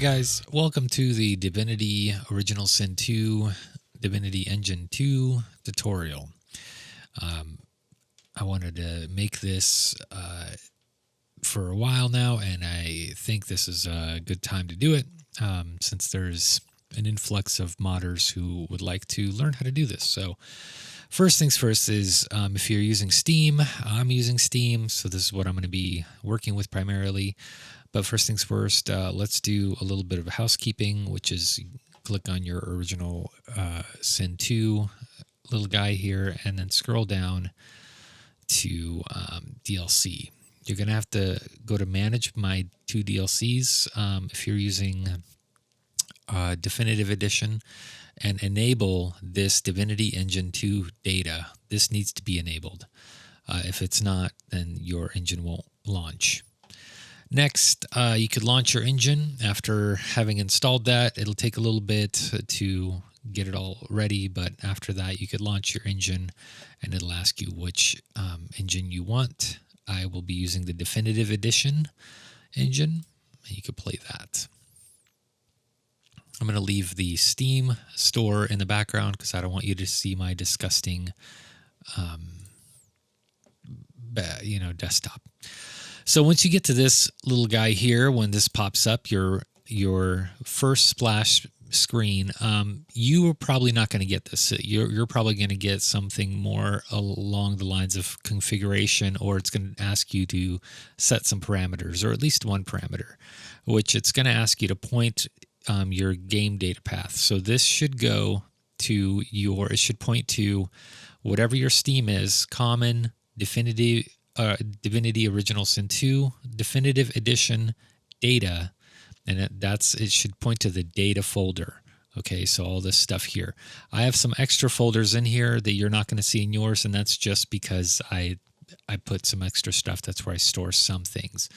guys, welcome to the Divinity Original Sin 2 Divinity Engine 2 tutorial. I wanted to make this for a while now, and I think this is a good time to do it since there's an influx of modders who would like to learn how to do this. So first things first is if you're using Steam, I'm using Steam, so this is what I'm going to be working with primarily. But first things first, let's do a little bit of housekeeping, which is click on your original Sin 2 little guy here, and then scroll down to DLC. You're going to have to go to manage my 2 DLCs if you're using Definitive Edition, and enable this Divinity Engine 2 data. This needs to be enabled. If it's not, then your engine won't launch. Next, you could launch your engine after having installed that. It'll take a little bit to get it all ready, but after that, you could launch your engine, and it'll ask you which engine you want. I will be using the Definitive Edition engine, and you could play that. I'm going to leave the Steam store in the background because I don't want you to see my disgusting, desktop. So once you get to this little guy here, when this pops up, your first splash screen, you are probably not going to get this. You're probably going to get something more along the lines of configuration, or it's going to ask you to set some parameters, or at least one parameter, which it's going to ask you to point your game data path. So this should go to it should point to whatever your Steam is, Common, Divinity Original Sin 2, Definitive Edition, Data, and it should point to the data folder. Okay, so all this stuff here. I have some extra folders in here that you're not going to see in yours, and that's just because I put some extra stuff. That's where I store some things.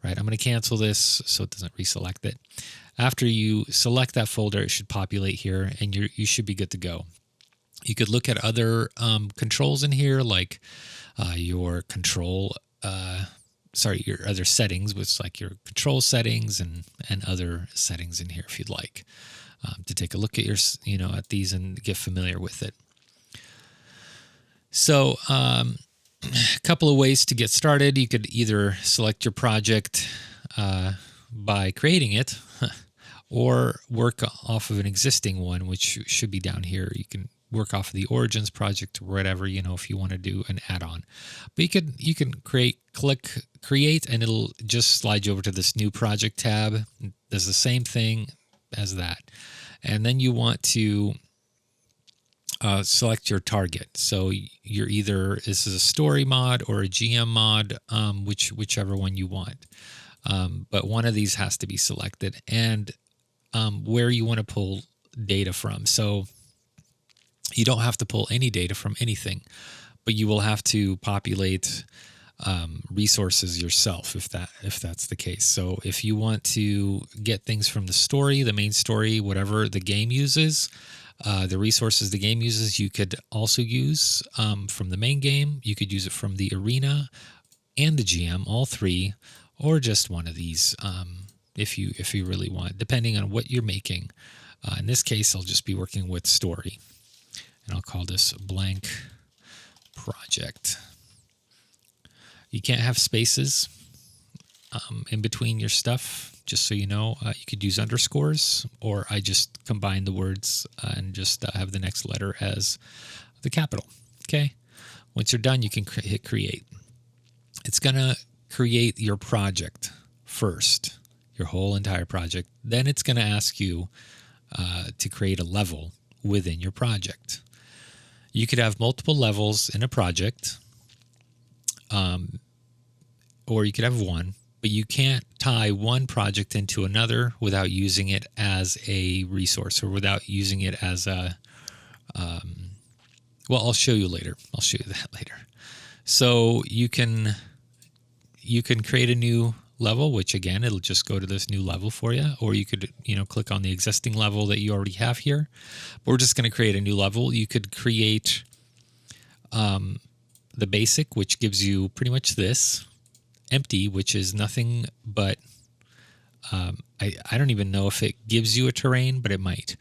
Right, I'm going to cancel this so it doesn't reselect it. After you select that folder, it should populate here, and you should be good to go. You could look at other controls in here, like your your other settings, which is like your control settings and other settings in here if you'd like to take a look at at these and get familiar with it. So a couple of ways to get started. You could either select your project by creating it or work off of an existing one, which should be down here. You can work off of the Origins project or whatever, if you want to do an add-on. But you can click create, and it'll just slide you over to this new project tab. It does the same thing as that. And then you want to select your target. So you're either, this is a story mod or a GM mod, whichever one you want. But one of these has to be selected, and where you want to pull data from. So you don't have to pull any data from anything, but you will have to populate resources yourself if that's the case. So if you want to get things from the story, the main story, whatever the game uses, the resources the game uses, you could also use from the main game. You could use it from the arena and the GM, all three, or just one of these if you really want, depending on what you're making. In this case, I'll just be working with story, and I'll call this blank project. You can't have spaces in between your stuff, just so you know. You could use underscores, or I just combine the words and just have the next letter as the capital. Okay. Once you're done, you can hit create. It's going to create your project first, your whole entire project. Then it's going to ask you to create a level within your project. You could have multiple levels in a project, or you could have one, but you can't tie one project into another without using it as a resource, or without using it as a, I'll show you later. I'll show you that later. So you can create a new level, which again, it'll just go to this new level for you, or you could, click on the existing level that you already have here. But we're just going to create a new level. You could create the basic, which gives you pretty much this, empty, which is nothing but I don't even know if it gives you a terrain, but it might.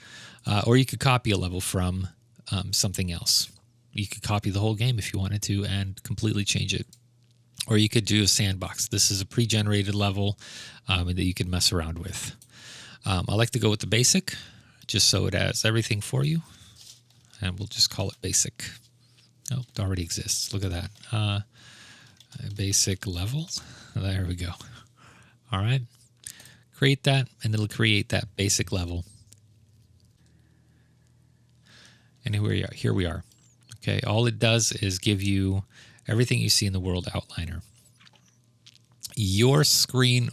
Or you could copy a level from something else. You could copy the whole game if you wanted to and completely change it. Or you could do a sandbox. This is a pre-generated level that you can mess around with. I like to go with the basic, just so it has everything for you. And we'll just call it basic. Oh, it already exists. Look at that. Basic level. There we go. All right. Create that, and it'll create that basic level. And here we are. Okay, all it does is give you everything you see in the world outliner. Your screen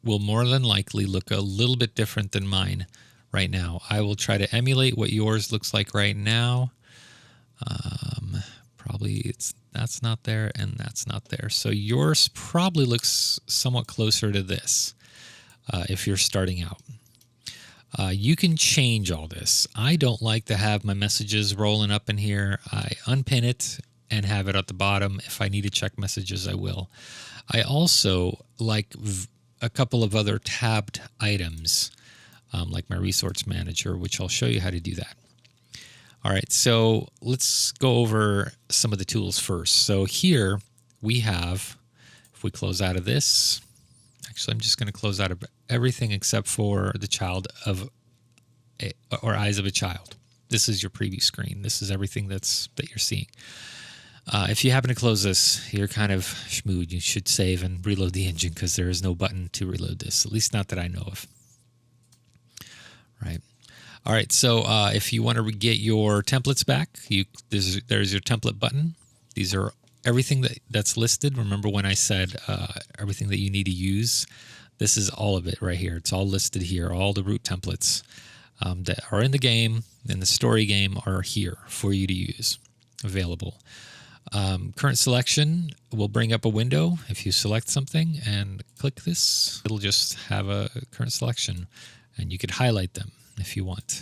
will more than likely look a little bit different than mine right now. I will try to emulate what yours looks like right now. Probably that's not there and that's not there. So yours probably looks somewhat closer to this if you're starting out. You can change all this. I don't like to have my messages rolling up in here. I unpin it and have it at the bottom. If I need to check messages, I will. I also like a couple of other tabbed items, like my resource manager, which I'll show you how to do that. All right, so let's go over some of the tools first. So here we have, if we close out of this, actually I'm just going to close out of everything except for the child of, or eyes of a child. This is your preview screen. This is everything that you're seeing. If you happen to close this, you're kind of schmood. You should save and reload the engine because there is no button to reload this, at least not that I know of. Right. All right, so if you want to get your templates back, there's your template button. These are everything that's listed. Remember when I said everything that you need to use? This is all of it right here. It's all listed here. All the root templates that are in the game, in the story game, are here for you to use, available. Current selection will bring up a window. If you select something and click this, it'll just have a current selection, and you could highlight them if you want.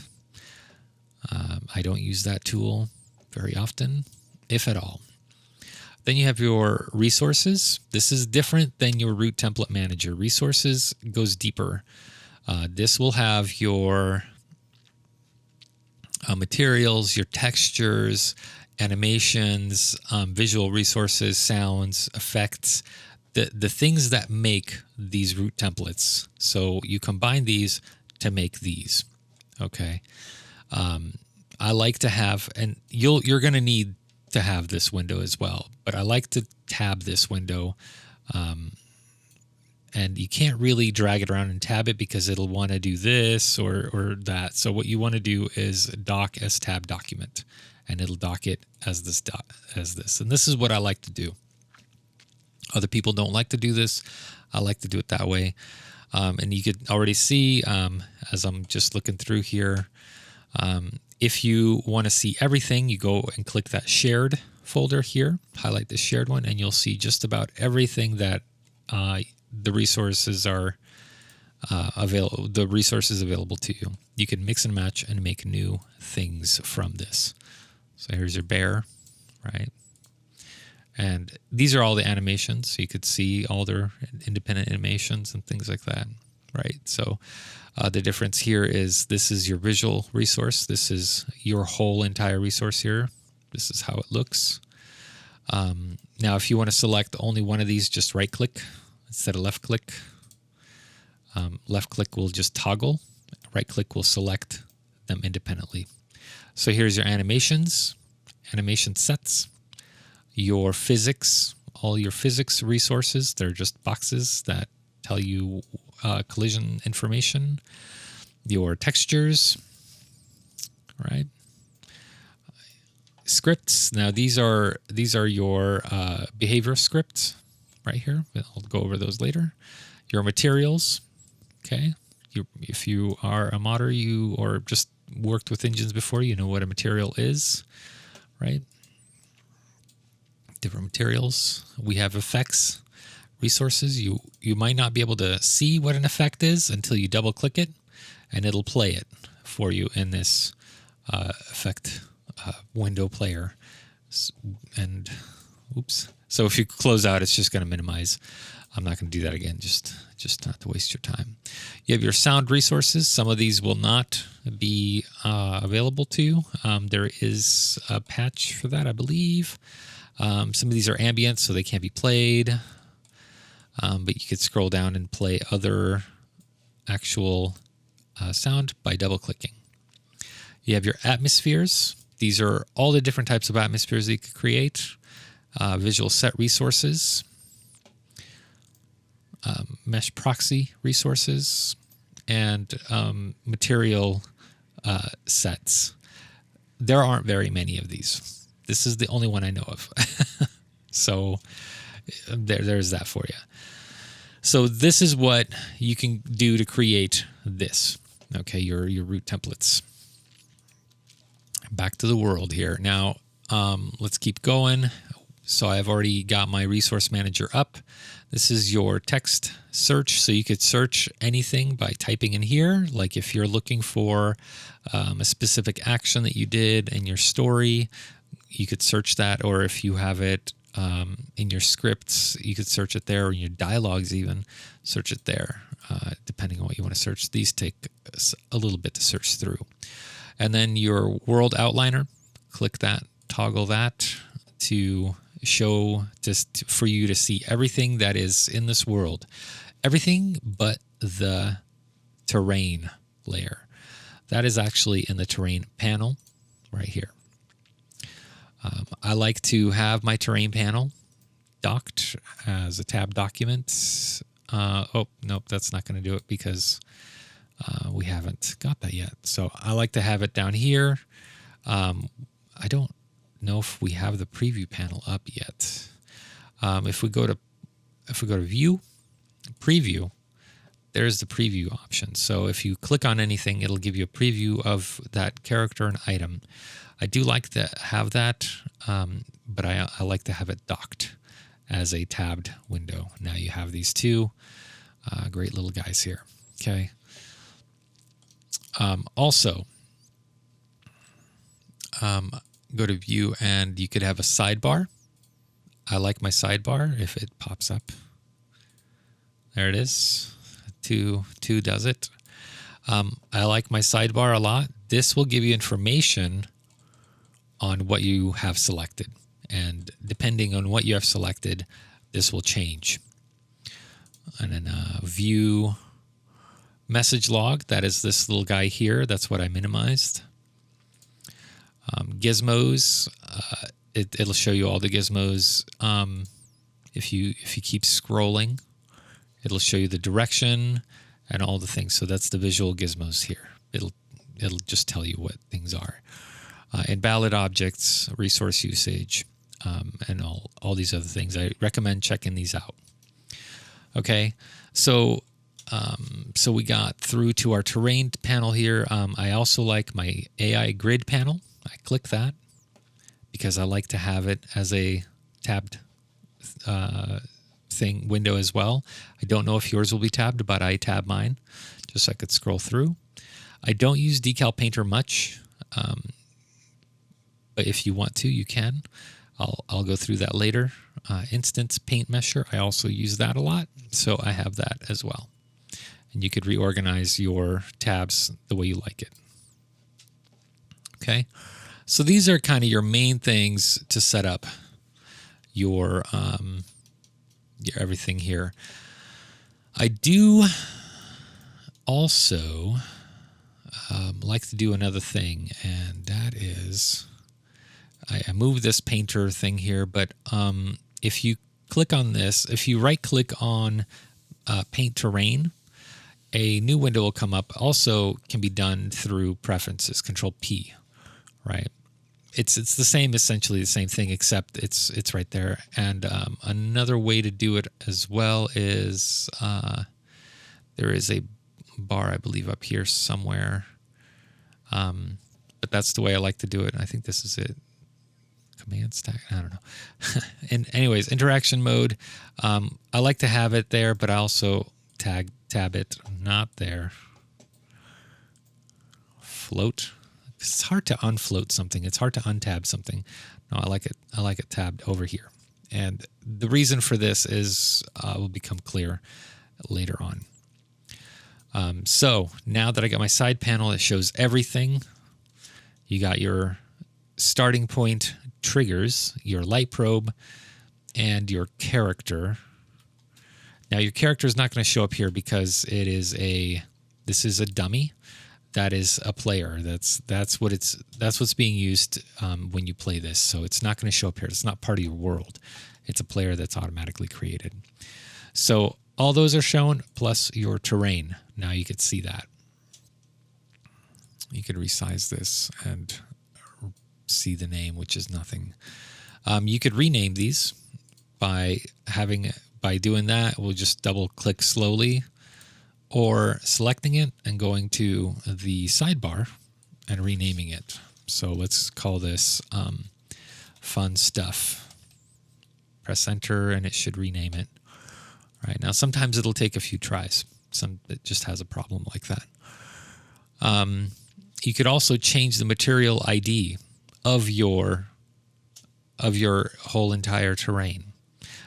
I don't use that tool very often, if at all. Then you have your resources. This is different than your root template manager. Resources goes deeper. This will have your materials, your textures, animations, visual resources, sounds, effects, the things that make these root templates. So you combine these to make these. Okay. I like to have, and you're going to need to have this window as well, but I like to tab this window. And you can't really drag it around and tab it because it'll want to do this or that. So what you want to do is dock as tab document, and it'll dock it as this. And this is what I like to do. Other people don't like to do this. I like to do it that way. And you could already see, as I'm just looking through here, if you want to see everything, you go and click that shared folder here, highlight the shared one, and you'll see just about everything that the resources are available. The resources available to you. You can mix and match and make new things from this. So here's your bear, right? And these are all the animations. So you could see all their independent animations and things like that, right? So the difference here is this is your visual resource. This is your whole entire resource here. This is how it looks. Now, if you want to select only one of these, just right click instead of left click. Left click will just toggle. Right click will select them independently. So here's your animations, animation sets, your physics, all your physics resources. They're just boxes that tell you collision information, your textures, right? Scripts. Now these are your behavior scripts right here. I'll go over those later. Your materials. Okay. If you are a modder, or just worked with engines before, you know what a material is, right? Different materials. We have effects resources. You might not be able to see what an effect is until you double click it, and it'll play it for you in this effect window player. And oops. So if you close out, it's just going to minimize. I'm not going to do that again, just not to waste your time. You have your sound resources. Some of these will not be available to you. There is a patch for that, I believe. Some of these are ambient, so they can't be played. But you could scroll down and play other actual sound by double-clicking. You have your atmospheres. These are all the different types of atmospheres that you could create. Visual set resources. Mesh proxy resources, and material sets. There aren't very many of these. This is the only one I know of. So there's that for you. So this is what you can do to create this. Okay, your root templates. Back to the world here. Now, let's keep going. So I've already got my resource manager up. This is your text search. So you could search anything by typing in here. Like if you're looking for a specific action that you did in your story, you could search that. Or if you have it in your scripts, you could search it there, or in your dialogues even, search it there, depending on what you want to search. These take a little bit to search through. And then your world outliner, click that, toggle that to show, just for you to see everything that is in this world. Everything but the terrain layer. That is actually in the terrain panel right here. I like to have my terrain panel docked as a tab document. Oh, nope, that's not going to do it because we haven't got that yet. So I like to have it down here. I don't know if we have the preview panel up yet. If we go to view, preview, there's the preview option. So if you click on anything, it'll give you a preview of that character and item. I do like to have that, but I like to have it docked as a tabbed window. Now you have these two great little guys here. Okay. Also, go to view, and you could have a sidebar. I like my sidebar if it pops up. There it is. Two does it. I like my sidebar a lot. This will give you information on what you have selected. And depending on what you have selected, this will change. And then view message log. That is this little guy here. That's what I minimized. Gizmos. It'll show you all the gizmos. If you keep scrolling, it'll show you the direction and all the things. So that's the visual gizmos here. It'll just tell you what things are. Invalid objects, resource usage, and all these other things. I recommend checking these out. Okay, so we got through to our terrain panel here. I also like my AI grid panel. I click that because I like to have it as a tabbed window as well. I don't know if yours will be tabbed, but I tab mine just so I could scroll through. I don't use Decal Painter much, but if you want to, you can. I'll go through that later. Instance Paint Mesher, I also use that a lot, so I have that as well. And you could reorganize your tabs the way you like it. Okay, so these are kind of your main things to set up your everything here. I do also like to do another thing, and that is I moved this painter thing here, but if you click on this, if you right click on Paint Terrain, a new window will come up. Also can be done through preferences, Control P, right? It's the same, essentially the same thing, except it's right there. And another way to do it as well is there is a bar, I believe, up here somewhere. But that's the way I like to do it. And I think this is it. Command stack, I don't know. And anyways, interaction mode. I like to have it there, but I also tab it not there. Float. It's hard to unfloat something. It's hard to untab something. No, I like it tabbed over here. And the reason for this is will become clear later on. So now that I got my side panel, it shows everything. You got your starting point triggers, your light probe, and your character. Now your character is not going to show up here because this is a dummy. That is a player. That's what's being used when you play this. So it's not going to show up here. It's not part of your world. It's a player that's automatically created. So all those are shown, plus your terrain. Now you could see that. You could resize this and see the name, which is nothing. You could rename these by doing that. We'll just double click slowly, or selecting it and going to the sidebar and renaming it. So let's call this fun stuff. Press enter and it should rename it. All right, now sometimes it'll take a few tries. It just has a problem like that. You could also change the material ID of your whole entire terrain.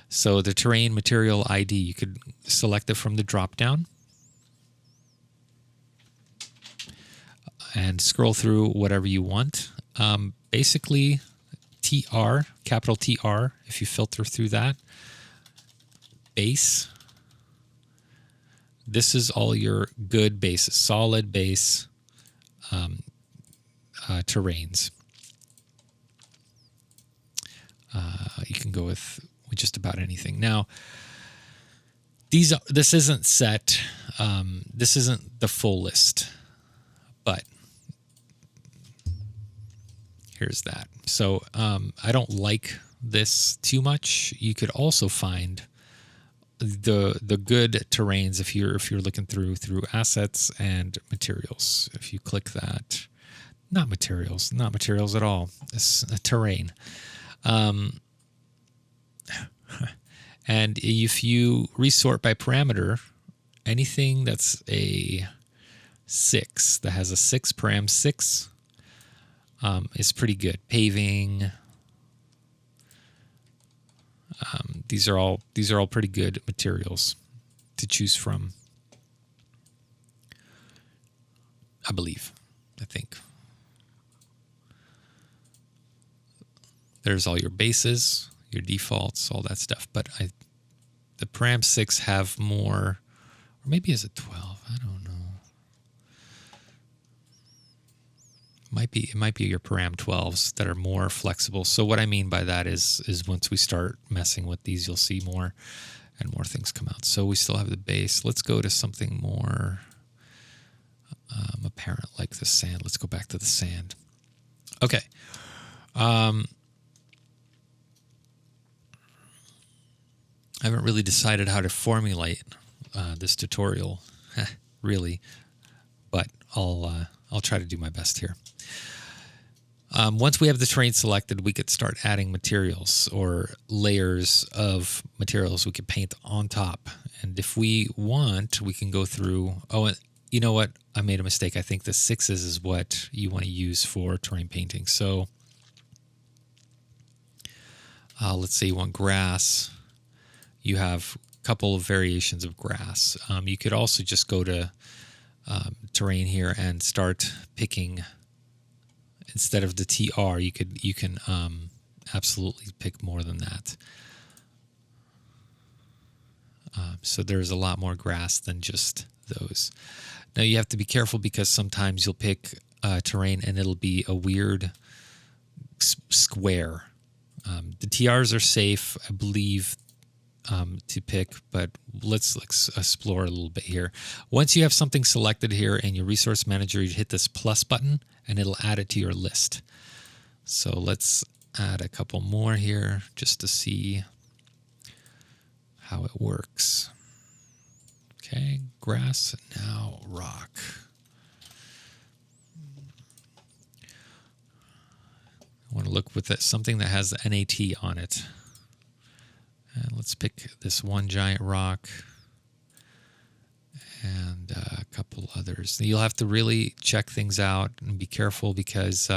So the terrain material ID, you could select it from the drop down and scroll through whatever you want. Basically, TR, capital TR, if you filter through that. Base. This is all your good bases, solid base terrains. You can go with just about anything. Now, this isn't set. This isn't the full list, but here's that. So I don't like this too much. You could also find the good terrains if you're looking through assets and materials. If you click that, not materials at all. It's a terrain. And if you resort by parameter, anything that's a 6, that has a 6 param 6, is pretty good. Paving. These are all pretty good materials to choose from. I think. There's all your bases, your defaults, all that stuff. But the param 6 have more, or maybe is it 12? I don't know. It might be your param 12s that are more flexible. So what I mean by that is once we start messing with these, you'll see more and more things come out. So we still have the base. Let's go to something more apparent like the sand. Let's go back to the sand. Okay. I haven't really decided how to formulate this tutorial, really, but I'll try to do my best here. Once we have the terrain selected, we could start adding materials or layers of materials we could paint on top. And if we want, we can go through. Oh, and you know what? I made a mistake. I think the 6s is what you want to use for terrain painting. So let's say you want grass. You have a couple of variations of grass. You could also just go to terrain here and start picking. Instead of the TR, you can absolutely pick more than that. So there's a lot more grass than just those. Now you have to be careful because sometimes you'll pick terrain and it'll be a weird square. The TRs are safe, I believe, to pick, but let's explore a little bit here. Once you have something selected here in your resource manager, you hit this plus button and it'll add it to your list. So let's add a couple more here just to see how it works. Okay, grass, now rock. I want to look with something that has the NAT on it. And let's pick this one giant rock and a couple others. You'll have to really check things out and be careful because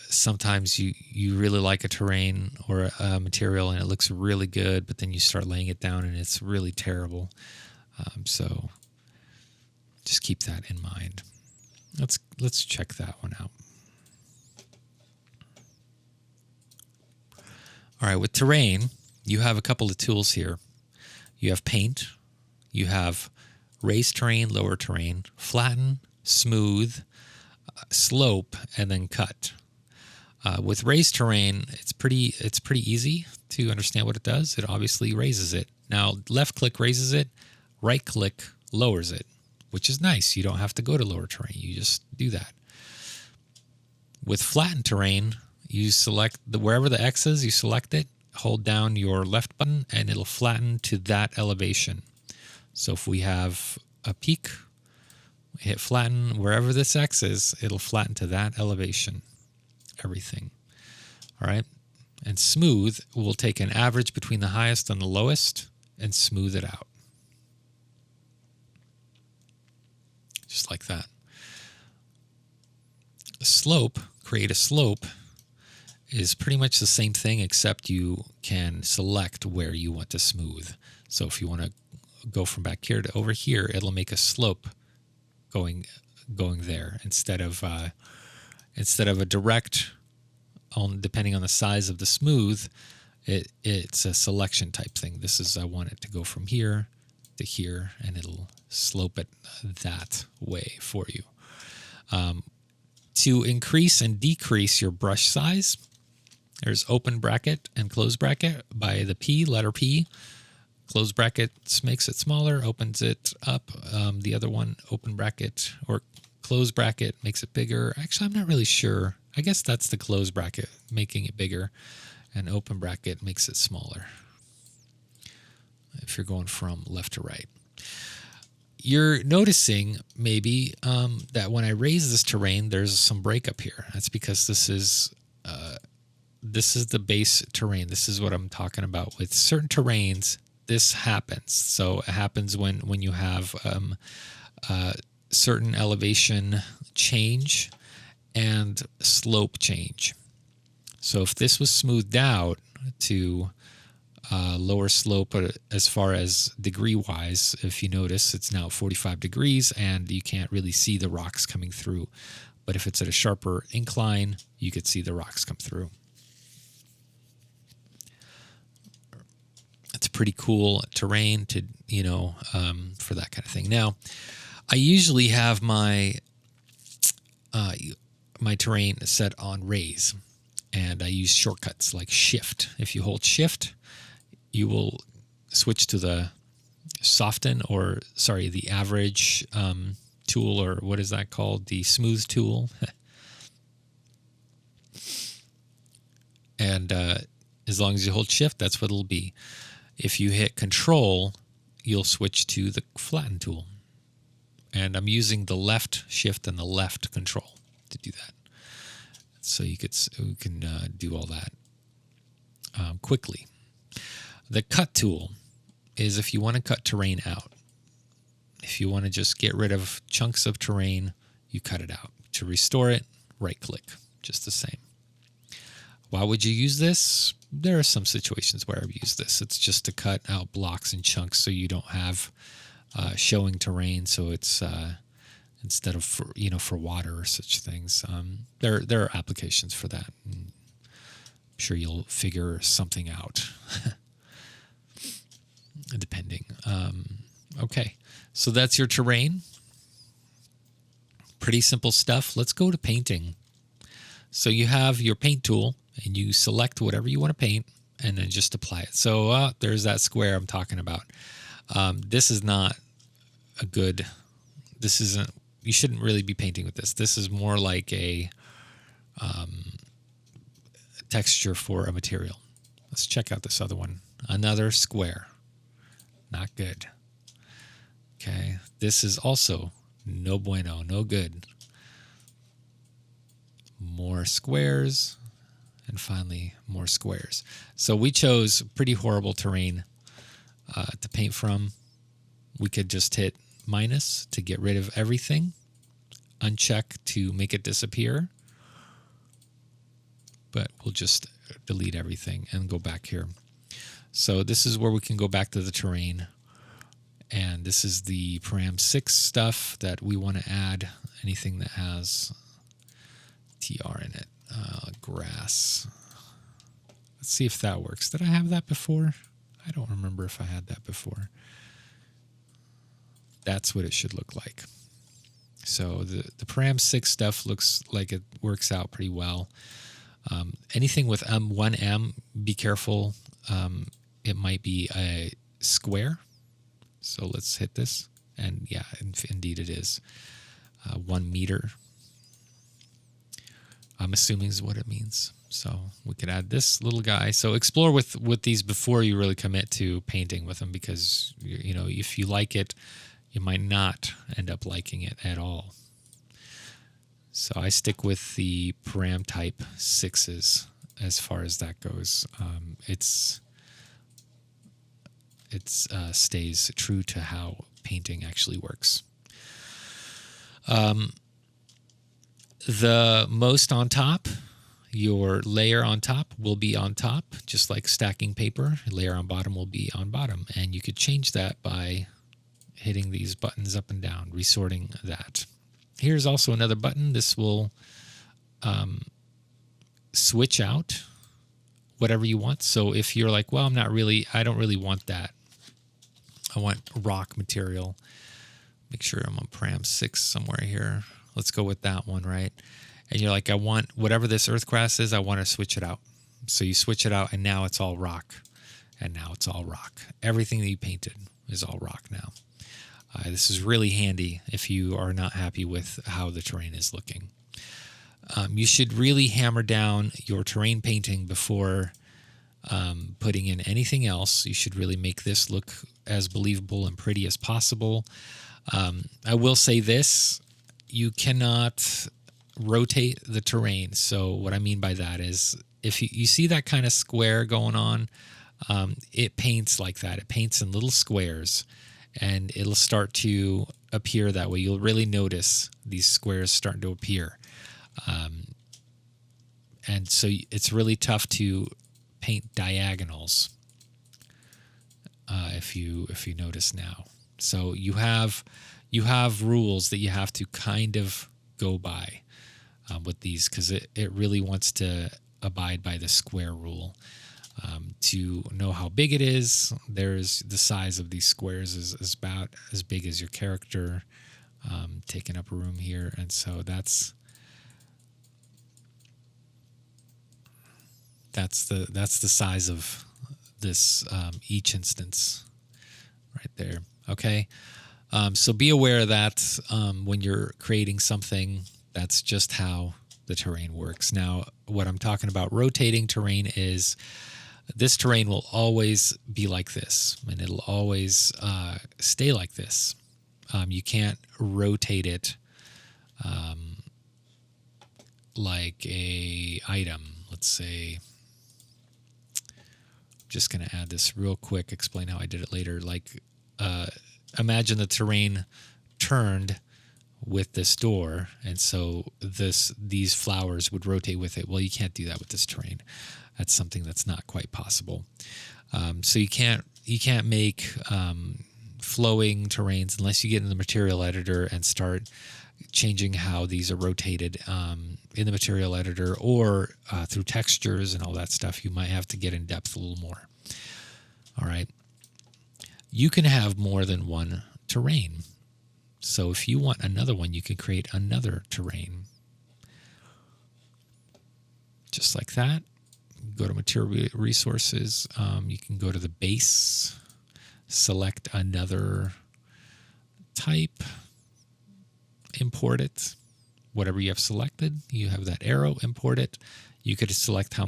Sometimes you really like a terrain or a material and it looks really good, but then you start laying it down and it's really terrible. So just keep that in mind. Let's check that one out. All right, with terrain, you have a couple of tools here. You have paint, you have raise terrain, lower terrain, flatten, smooth, slope, and then cut. With raised terrain, it's pretty easy to understand what it does. It obviously raises it. Now, left click raises it, right click lowers it, which is nice. You don't have to go to lower terrain. You just do that. With flattened terrain, you select wherever the X is, you select it, hold down your left button, and it'll flatten to that elevation. So if we have a peak, we hit flatten, wherever this X is, it'll flatten to that elevation. Everything. All right. And smooth, we'll take an average between the highest and the lowest and smooth it out. Just like that. A slope, create a slope, is pretty much the same thing, except you can select where you want to smooth. So if you want to go from back here to over here, it'll make a slope going there instead of a direct, depending on the size of the smooth, it's a selection type thing. This is, I want it to go from here to here, and it'll slope it that way for you. To increase and decrease your brush size, there's open bracket and close bracket by the P, letter P. Close bracket makes it smaller, opens it up. The other one, open bracket or close bracket, makes it bigger. Actually, I'm not really sure. I guess that's the close bracket, making it bigger, and open bracket makes it smaller if you're going from left to right. You're noticing maybe that when I raise this terrain, there's some breakup here. That's because this is the base terrain. This is what I'm talking about. With certain terrains, this happens. So it happens when you have certain elevation change and slope change. So if this was smoothed out to lower slope as far as degree wise, if you notice, it's now 45 degrees and you can't really see the rocks coming through. But if it's at a sharper incline, you could see the rocks come through. It's pretty cool terrain to, for that kind of thing. Now, I usually have my terrain set on raise, and I use shortcuts like shift. If you hold shift, you will switch to the soften, the average tool, or what is that called? The smooth tool. And as long as you hold shift, that's what it'll be. If you hit control, you'll switch to the flatten tool. And I'm using the left shift and the left control to do that. So we can do all that quickly. The cut tool is if you want to cut terrain out. If you want to just get rid of chunks of terrain, you cut it out. To restore it, right click, just the same. Why would you use this? There are some situations where I've used this. It's just to cut out blocks and chunks so you don't have showing terrain. So it's instead of for water or such things. There are applications for that. I'm sure you'll figure something out. Depending. Okay, so that's your terrain. Pretty simple stuff. Let's go to painting. So you have your paint tool, and you select whatever you want to paint, and then just apply it. So there's that square I'm talking about. This is not a good. This isn't. You shouldn't really be painting with this. This is more like a texture for a material. Let's check out this other one. Another square. Not good. Okay, this is also no bueno, no good. More squares, and finally more squares. So we chose pretty horrible terrain to paint from. We could just hit minus to get rid of everything, uncheck to make it disappear, but we'll just delete everything and go back here. So this is where we can go back to the terrain. And this is the param 6 stuff that we want to add. Anything that has TR in it. Grass. Let's see if that works. Did I have that before? I don't remember if I had that before. That's what it should look like. So the param 6 stuff looks like it works out pretty well. Anything with M1M, be careful. It might be a square. So let's hit this. And yeah, indeed it is. 1 meter. I'm assuming is what it means. So we could add this little guy. So explore with these before you really commit to painting with them, because you know, if you like it, you might not end up liking it at all. So I stick with the param type 6s as far as that goes. It stays true to how painting actually works. The most on top, your layer on top will be on top, just like stacking paper. Layer on bottom will be on bottom. And you could change that by hitting these buttons up and down, resorting that. Here's also another button. This will switch out whatever you want. So if you're like, well, I don't really want that. I want rock material. Make sure I'm on param 6 somewhere here. Let's go with that one, right? And you're like, I want whatever this earth grass is, I want to switch it out. So you switch it out, and now it's all rock. And now it's all rock. Everything that you painted is all rock now. This is really handy if you are not happy with how the terrain is looking. You should really hammer down your terrain painting before putting in anything else. You should really make this look as believable and pretty as possible. I will say this, you cannot rotate the terrain. So what I mean by that is if you see that kind of square going on, it paints like that. It paints in little squares, and it'll start to appear that way. You'll really notice these squares starting to appear. And so it's really tough to paint diagonals if you notice now. So you have rules that you have to kind of go by with these, because it really wants to abide by the square rule. To know how big it is, there's the size of these squares is about as big as your character, taking up room here, and so that's the size of this each instance right there. Okay. So be aware that when you're creating something, that's just how the terrain works. Now, what I'm talking about rotating terrain is this terrain will always be like this, and it'll always stay like this. You can't rotate it like a item. Let's say, I'm just going to add this real quick, explain how I did it later. Like, imagine the terrain turned with this door, and so these flowers would rotate with it. Well, you can't do that with this terrain. That's something that's not quite possible. So you can't make flowing terrains unless you get in the material editor and start changing how these are rotated in the material editor, or through textures and all that stuff. You might have to get in depth a little more. All right. You can have more than one terrain. So if you want another one, you can create another terrain. Just like that. Go to material resources. You can go to the base, select another type, import it. Whatever you have selected, you have that arrow, import it. You could select how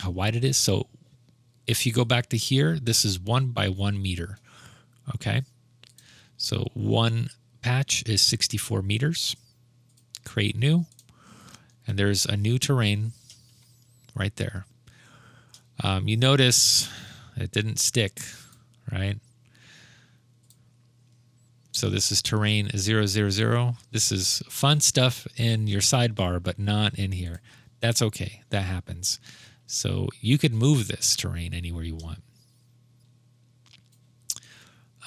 wide it is. So if you go back to here, this is 1 by 1 meter. Okay. So one patch is 64 meters. Create new. And there's a new terrain right there. You notice it didn't stick, right? So this is terrain 000. This is fun stuff in your sidebar, but not in here. That's okay. That happens. So you could move this terrain anywhere you want.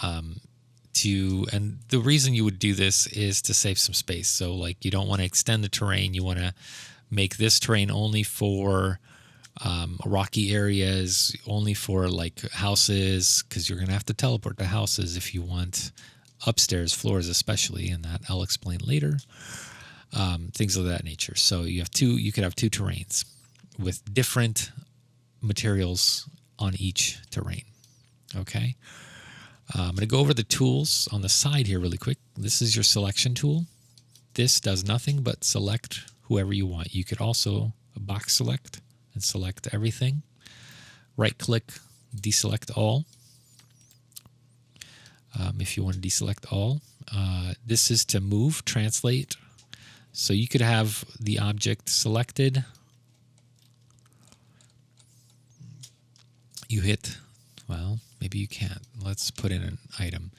And the reason you would do this is to save some space. So like you don't want to extend the terrain. You want to make this terrain only for rocky areas, only for like houses, because you're going to have to teleport to houses if you want upstairs floors, especially, and that I'll explain later. Things of that nature. So you could have two terrains with different materials on each terrain. Okay. I'm going to go over the tools on the side here really quick. This is your selection tool. This does nothing but select whoever you want. You could also box select and select everything. Right click, deselect all. If you want to deselect all. This is to move, translate. So you could have the object selected. You hit, well, maybe you can't. Let's put in an item.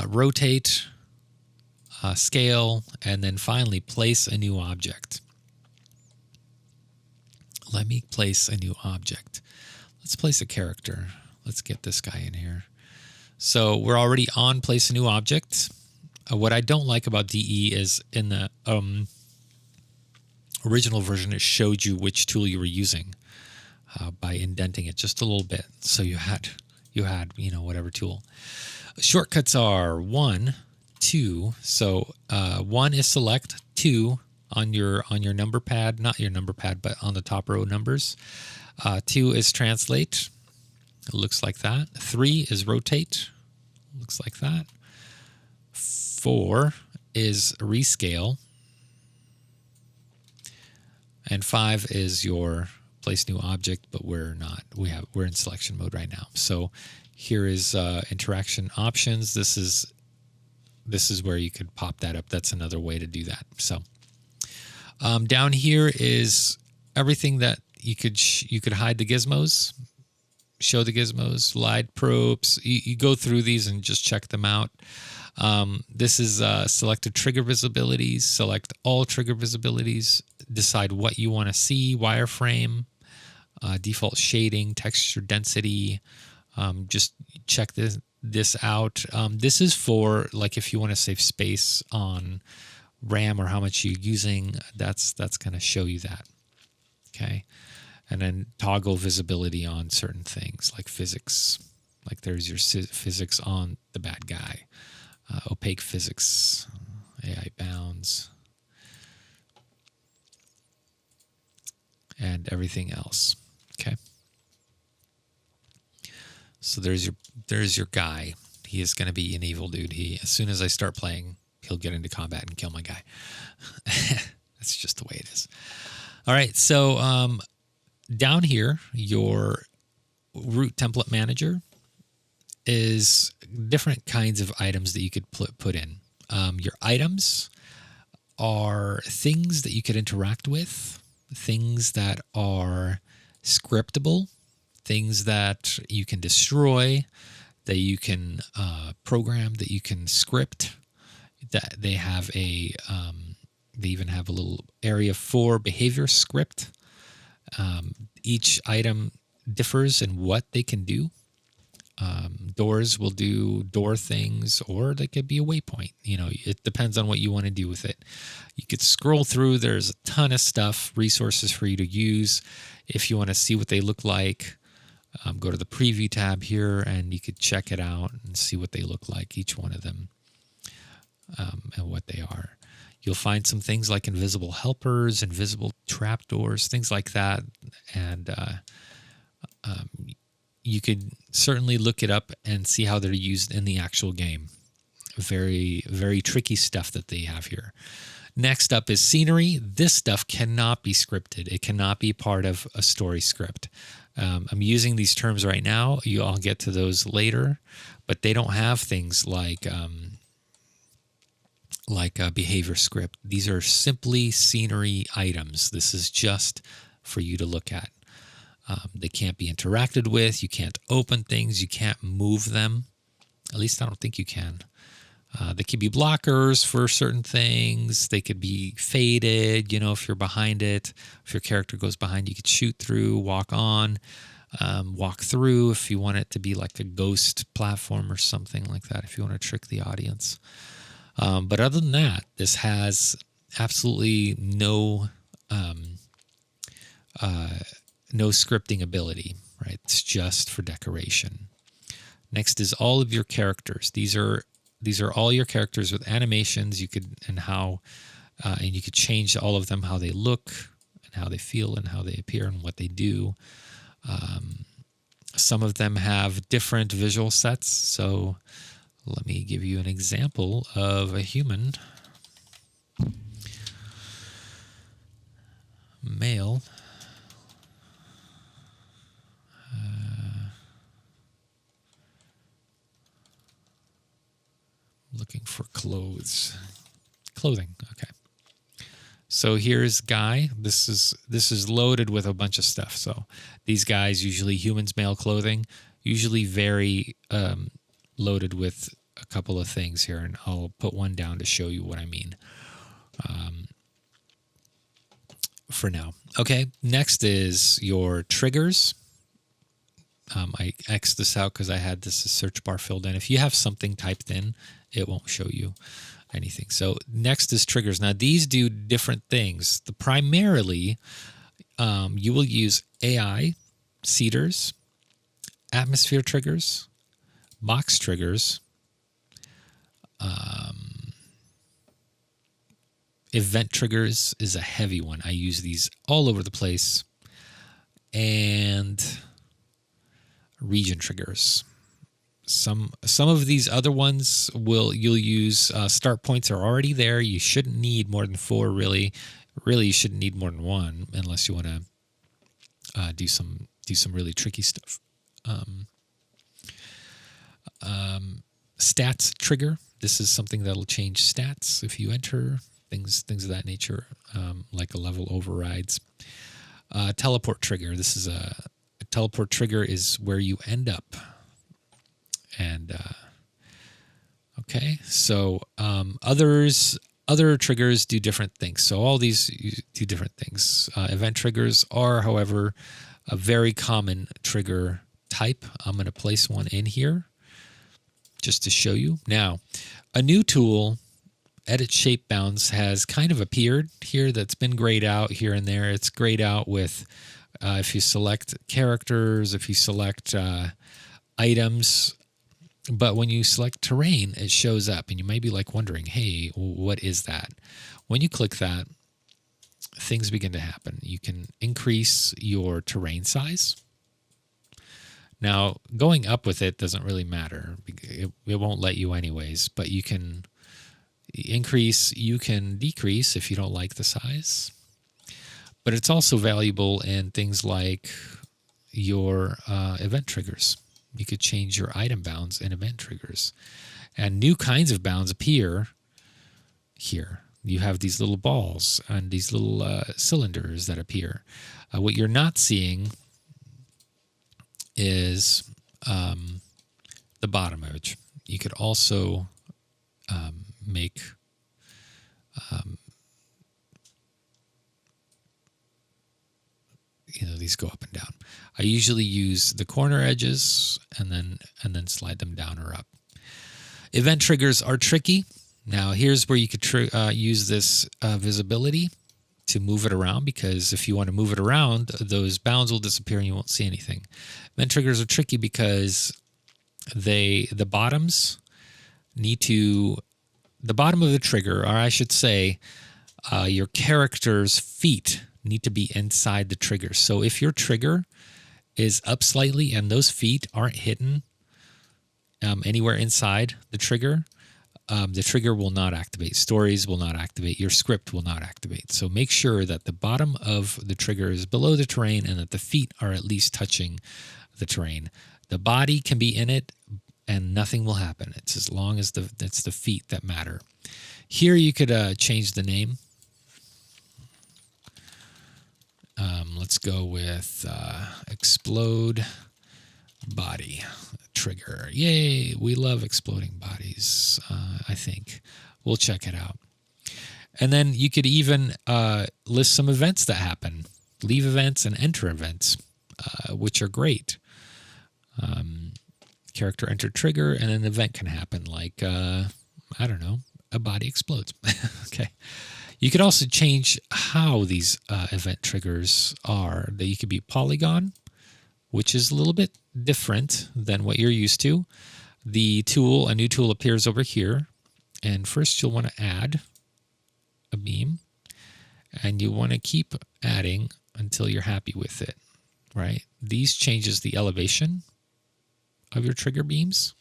Rotate, scale, and then finally place a new object. Let me place a new object. Let's place a character. Let's get this guy in here. So we're already on place a new object. What I don't like about DE is in the original version, it showed you which tool you were using by indenting it just a little bit. So you had whatever tool. Shortcuts are 1, 2. So 1 is select, 2 on your number pad, not your number pad, but on the top row numbers. 2 is translate. It looks like that. 3 is rotate. Looks like that. 4 is rescale. And 5 is your place new object, but we're not. We're in selection mode right now. So here is interaction options. This is where you could pop that up. That's another way to do that. So down here is everything that you could hide the gizmos, show the gizmos, slide probes. You go through these and just check them out. This is selected trigger visibilities. Select all trigger visibilities. Decide what you want to see. Wireframe, default shading, texture density. Just check this out. This is for like if you want to save space on RAM or how much you're using. That's going to show you that. Okay, and then toggle visibility on certain things like physics. Like there's your physics on the bad guy. Opaque physics, AI bounds, and everything else. Okay. So there's your guy. He is going to be an evil dude. As soon as I start playing, he'll get into combat and kill my guy. That's just the way it is. All right. So down here, your root template manager is different kinds of items that you could put in. Your items are things that you could interact with, things that are scriptable, things that you can destroy, that you can program, that you can script. That they have they even have a little area for behavior script. Each item differs in what they can do. Doors will do door things, or they could be a waypoint. It depends on what you want to do with it. You could scroll through. There's a ton of stuff, resources for you to use. If you want to see what they look like, go to the preview tab here, and you could check it out and see what they look like, each one of them, and what they are. You'll find some things like invisible helpers, invisible trapdoors, things like that, and you could certainly look it up and see how they're used in the actual game. Very, very tricky stuff that they have here. Next up is scenery. This stuff cannot be scripted. It cannot be part of a story script. I'm using these terms right now. I'll get to those later, but they don't have things like a behavior script. These are simply scenery items. This is just for you to look at. They can't be interacted with. You can't open things. You can't move them. At least I don't think you can. They could be blockers for certain things. They could be faded. If you're behind it, if your character goes behind, you could shoot through, walk on, walk through. If you want it to be like a ghost platform or something like that, if you want to trick the audience. But other than that, this has absolutely no scripting ability. Right? It's just for decoration. Next is all of your characters. These are all your characters with animations. You could and you could change all of them, how they look and how they feel and how they appear and what they do. Some of them have different visual sets. So let me give you an example of a human male. Looking for clothing. Okay. So here's Guy. This is loaded with a bunch of stuff. So these guys, usually humans, male clothing, usually very loaded with a couple of things here, and I'll put one down to show you what I mean for now. Okay, next is your triggers. I X'd this out because I had this search bar filled in. If you have something typed in, it won't show you anything. So next is triggers. Now these do different things. Primarily, you will use AI, seeders, atmosphere triggers, box triggers, event triggers is a heavy one. I use these all over the place, and region triggers. Some of these other ones you'll use start points are already there. You shouldn't need more than 4 really. Really, you shouldn't need more than 1 unless you want to do some really tricky stuff. Stats trigger. This is something that'll change stats if you enter things of that nature, like a level overrides. Teleport trigger. This is a teleport trigger is where you end up. And okay, so other triggers do different things. So all these do different things. Event triggers are, however, a very common trigger type. I'm going to place one in here just to show you. Now, a new tool, Edit Shape Bounds, has kind of appeared here that's been grayed out here and there. It's grayed out with if you select characters, if you select items. But when you select terrain, it shows up, and you may be like wondering, hey, what is that? When you click that, things begin to happen. You can increase your terrain size. Now, going up with it doesn't really matter. It won't let you anyways, but you can increase, you can decrease if you don't like the size. But it's also valuable in things like your event triggers. You could change your item bounds and event triggers. And new kinds of bounds appear here. You have these little balls and these little cylinders that appear. What you're not seeing is the bottom edge. You could also make these go up and down. I usually use the corner edges and then slide them down or up. Event triggers are tricky. Now here's where you could use this visibility to move it around, because if you want to move it around, those bounds will disappear and you won't see anything. Event triggers are tricky because the bottom of the trigger, or I should say, your character's feet need to be inside the trigger. So if your trigger is up slightly and those feet aren't hidden anywhere inside the trigger will not activate. Stories will not activate. Your script will not activate. So make sure that the bottom of the trigger is below the terrain and that the feet are at least touching the terrain. The body can be in it and nothing will happen. It's as long as it's the feet that matter. Here you could change the name. Let's go with Explode body trigger. Yay, we love exploding bodies, I think. We'll check it out. And then you could even list some events that happen. Leave events and enter events, which are great. Character enter trigger, and an event can happen like, I don't know, a body explodes. Okay. You could also change how these event triggers are. That you could be polygon, which is a little bit different than what you're used to. A new tool appears over here. And first you'll want to add a beam. And you want to keep adding until you're happy with it, right? These changes the elevation of your trigger beams.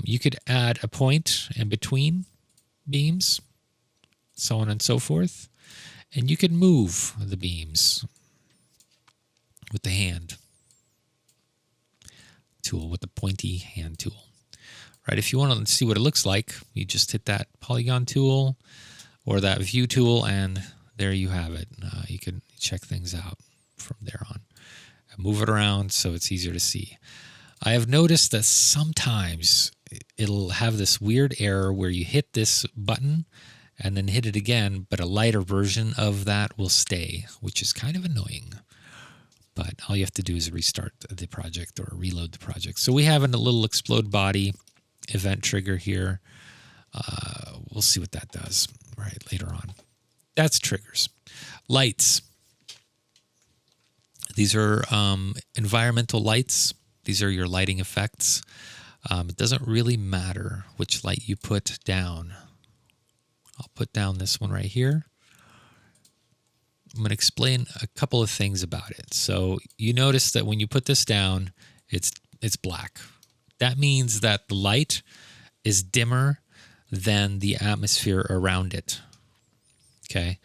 You could add a point in between beams, so on and so forth. And you could move the beams with the hand tool, with the pointy hand tool. Right? If you want to see what it looks like, you just hit that polygon tool or that view tool, and there you have it. You can check things out from there on. Move it around so it's easier to see. I have noticed that sometimes it'll have this weird error where you hit this button and then hit it again, but a lighter version of that will stay, which is kind of annoying. But all you have to do is restart the project or reload the project. So we have a little explode body event trigger here. We'll see what that does later on. That's triggers. Lights. These are environmental lights. These are your lighting effects. It doesn't really matter which light you put down. I'll put down this one right here. I'm going to explain a couple of things about it. So you notice that when you put this down, it's black. That means that the light is dimmer than the atmosphere around it. Okay.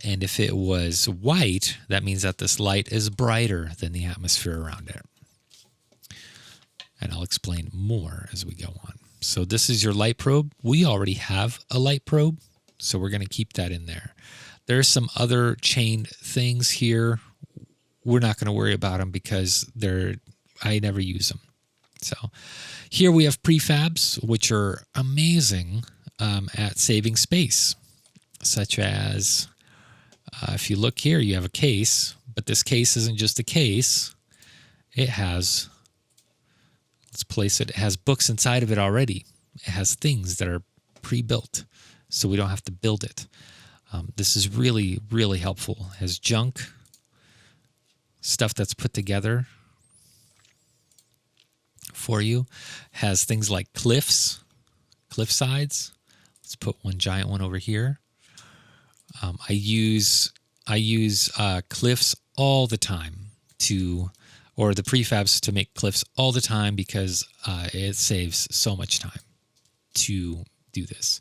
And if it was white, that means that this light is brighter than the atmosphere around it. And I'll explain more as we go on. So this is your light probe. We already have a light probe, so we're going to keep that in there. There's some other chained things here. We're not going to worry about them because I never use them. So here we have prefabs, which are amazing at saving space, such as if you look here, you have a case, but this case isn't just a case. It has, let's place it, it has books inside of it already. It has things that are pre-built, so we don't have to build it. This is really, really helpful. It has junk, stuff that's put together for you. It has things like cliff sides. Let's put one giant one over here. I use cliffs all the time or the prefabs to make cliffs all the time because it saves so much time to do this.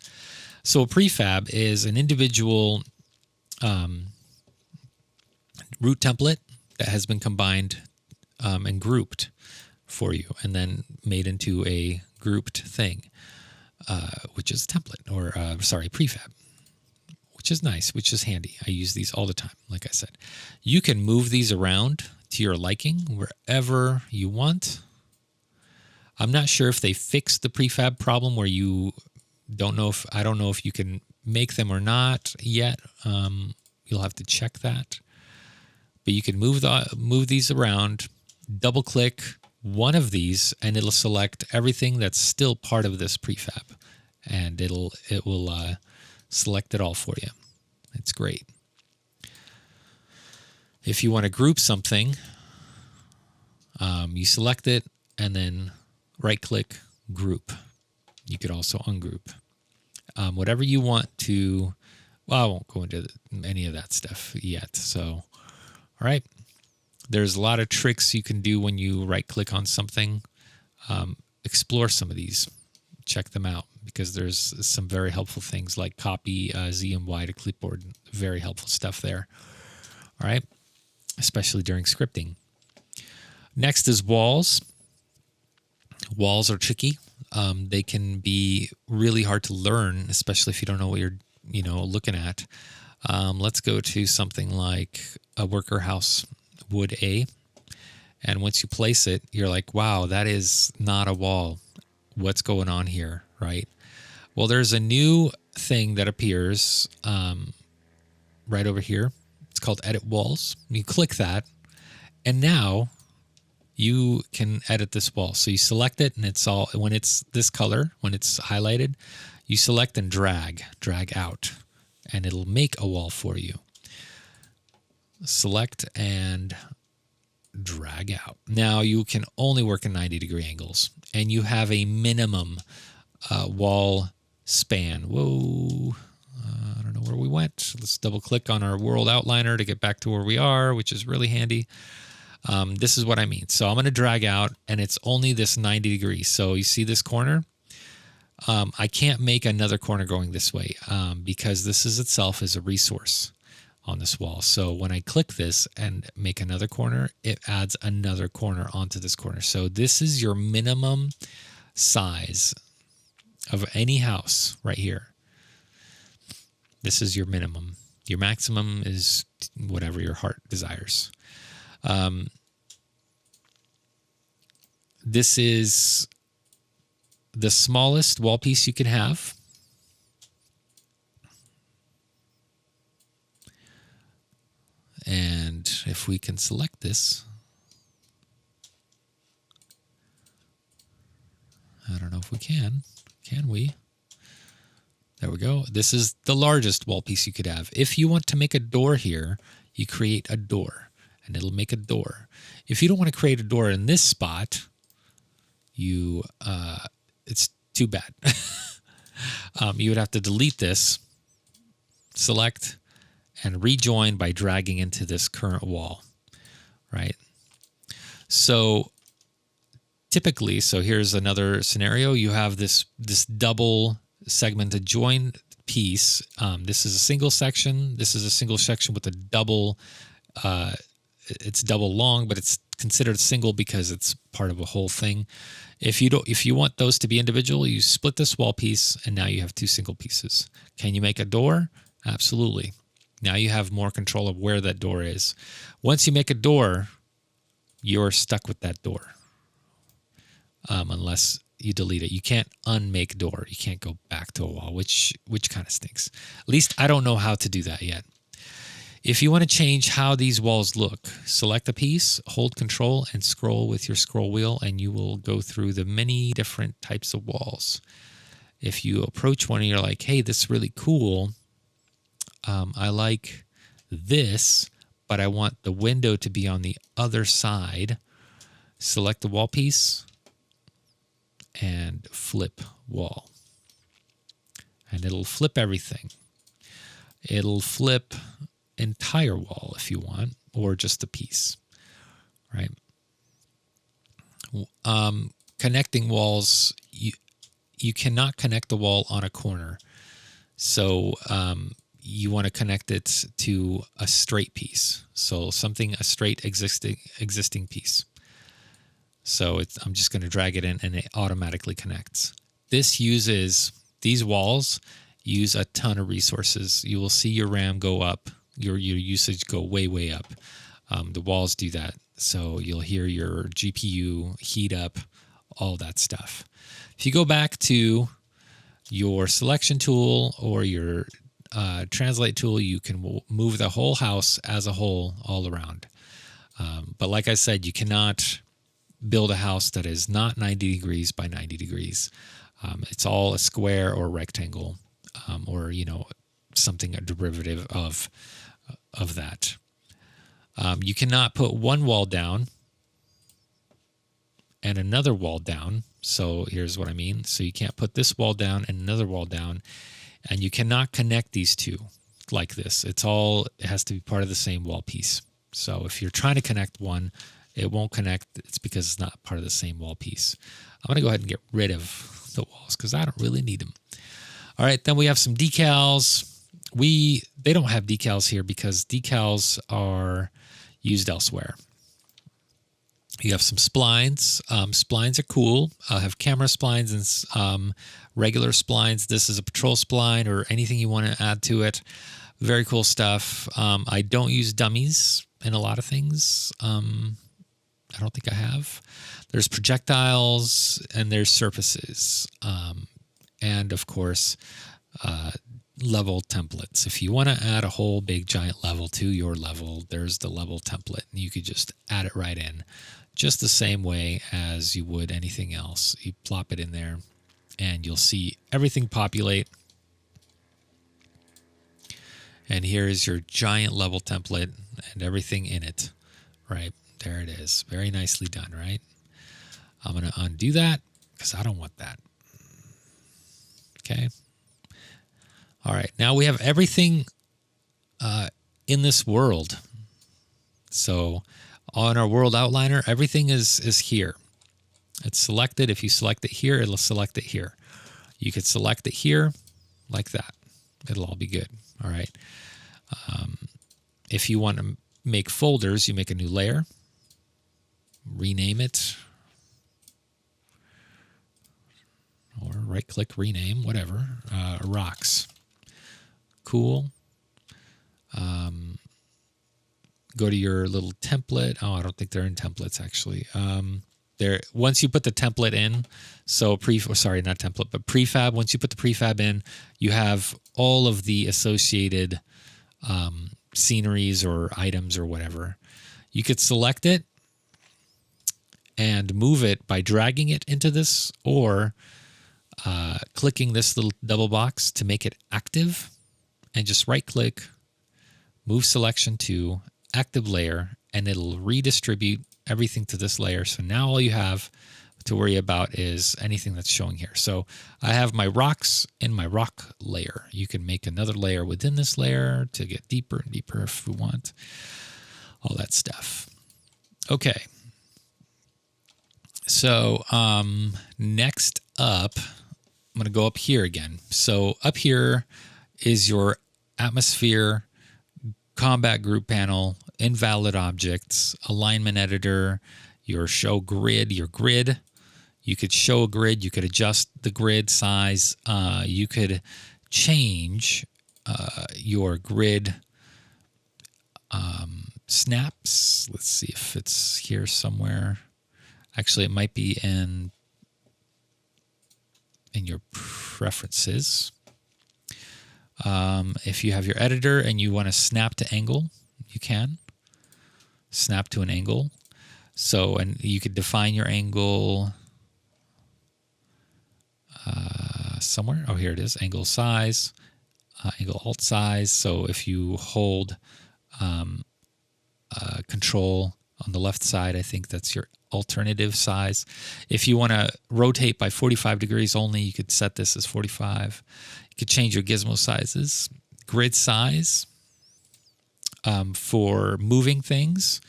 So a prefab is an individual root template that has been combined and grouped for you and then made into a grouped thing, which is a template or, prefab, which is nice, which is handy. I use these all the time, like I said. You can move these around to your liking wherever you want. I'm not sure if they fixed the prefab problem where you I don't know if you can make them or not yet. You'll have to check that. But you can move these around, double click one of these, and it'll select everything that's still part of this prefab. And it will select it all for you. It's great. If you want to group something, you select it and then right-click Group. You could also ungroup. Whatever you want to, well, I won't go into any of that stuff yet. So, all right. There's a lot of tricks you can do when you right-click on something. Explore some of these. Check them out because there's some very helpful things like copy Z and Y to clipboard. Very helpful stuff there. All right. Especially during scripting. Next is walls. Walls are tricky. They can be really hard to learn, especially if you don't know what you're, looking at. Let's go to something like a worker house wood A. And once you place it, you're like, wow, that is not a wall. What's going on here, right? Well, there's a new thing that appears right over here. It's called Edit Walls. You click that, and now you can edit this wall. So you select it, and it's all, when it's this color, when it's highlighted, you select and drag out, and it'll make a wall for you. Select and drag out. Now you can only work in 90-degree angles, and you have a minimum wall span. Whoa. I don't know where we went. Let's double click on our world outliner to get back to where we are, which is really handy. This is what I mean. So I'm going to drag out, and it's only this 90 degrees. So you see this corner? I can't make another corner going this way because this is itself is a resource on this wall. So when I click this and make another corner, it adds another corner onto this corner. So this is your minimum size of any house right here. This is your minimum. Your maximum is whatever your heart desires. This is the smallest wall piece you can have. And if we can select this, I don't know if we can. Can we? There we go. This is the largest wall piece you could have. If you want to make a door here, you create a door, and it'll make a door. If you don't want to create a door in this spot, you it's too bad. You would have to delete this, select, and rejoin by dragging into this current wall, right? So typically, so here's another scenario. You have this double segmented joined piece. This is a single section. This is a single section with a double. It's double long, but it's considered single because it's part of a whole thing. If you want those to be individual, you split this wall piece, and now you have two single pieces. Can you make a door? Absolutely. Now you have more control of where that door is. Once you make a door, you're stuck with that door, unless you delete it. You can't unmake door. You can't go back to a wall, which kind of stinks. At least I don't know how to do that yet. If you want to change how these walls look, select a piece, hold Control, and scroll with your scroll wheel, and you will go through the many different types of walls. If you approach one and you're like, hey, this is really cool, I like this, but I want the window to be on the other side, select the wall piece and flip wall. And it'll flip everything. It'll flip entire wall if you want, or just a piece, right? Connecting walls, you cannot connect the wall on a corner. So you want to connect it to a straight piece. So a straight existing piece. So I'm just going to drag it in, and it automatically connects. These walls use a ton of resources. You will see your RAM go up, your usage go way, way up. The walls do that. So you'll hear your GPU heat up, all that stuff. If you go back to your selection tool or your translate tool, you can move the whole house as a whole all around. But like I said, you cannot build a house that is not 90 degrees by 90 degrees. It's all a square or rectangle, or something, a derivative of that. You cannot put one wall down and another wall down. So here's what I mean. So you can't put this wall down and another wall down, and you cannot connect these two like this. It has to be part of the same wall piece. So if you're trying to connect one, it won't connect. It's because it's not part of the same wall piece. I'm going to go ahead and get rid of the walls because I don't really need them. All right, then we have some decals. They don't have decals here because decals are used elsewhere. You have some splines. Splines are cool. I have camera splines and regular splines. This is a patrol spline or anything you want to add to it. Very cool stuff. I don't use dummies in a lot of things. I don't think I have. There's projectiles and there's surfaces. And of course, level templates. If you want to add a whole big giant level to your level, there's the level template. And you could just add it right in, just the same way as you would anything else. You plop it in there and you'll see everything populate. And here is your giant level template and everything in it, right? There it is. Very nicely done, right? I'm going to undo that because I don't want that. Okay. All right. Now we have everything in this world. So on our world outliner, everything is here. It's selected. If you select it here, it'll select it here. You could select it here like that. It'll all be good. All right. If you want to make folders, you make a new layer, rename it, or right-click, rename, whatever. Rocks. Cool. Go to your little template. Oh, I don't think they're in templates, actually. Once you put the template in, so sorry, not template, but prefab. Once you put the prefab in, you have all of the associated sceneries or items or whatever. You could select it and move it by dragging it into this, or clicking this little double box to make it active, and just right-click, move selection to active layer, and it'll redistribute everything to this layer. So now all you have to worry about is anything that's showing here. So I have my rocks in my rock layer. You can make another layer within this layer to get deeper and deeper if we want. All that stuff. Okay. So next up, I'm going to go up here again. So up here is your atmosphere, combat group panel, invalid objects, alignment editor, your show grid, your grid. You could show a grid. You could adjust the grid size. You could change your grid snaps. Let's see if it's here somewhere. Actually, it might be in your preferences. If you have your editor and you want to snap to angle, you can snap to an angle. So, and you could define your angle somewhere. Oh, here it is. Angle size, angle alt size. So if you hold control on the left side, I think that's your alternative size. If you want to rotate by 45 degrees only, you could set this as 45. You could change your gizmo sizes, grid size for moving things.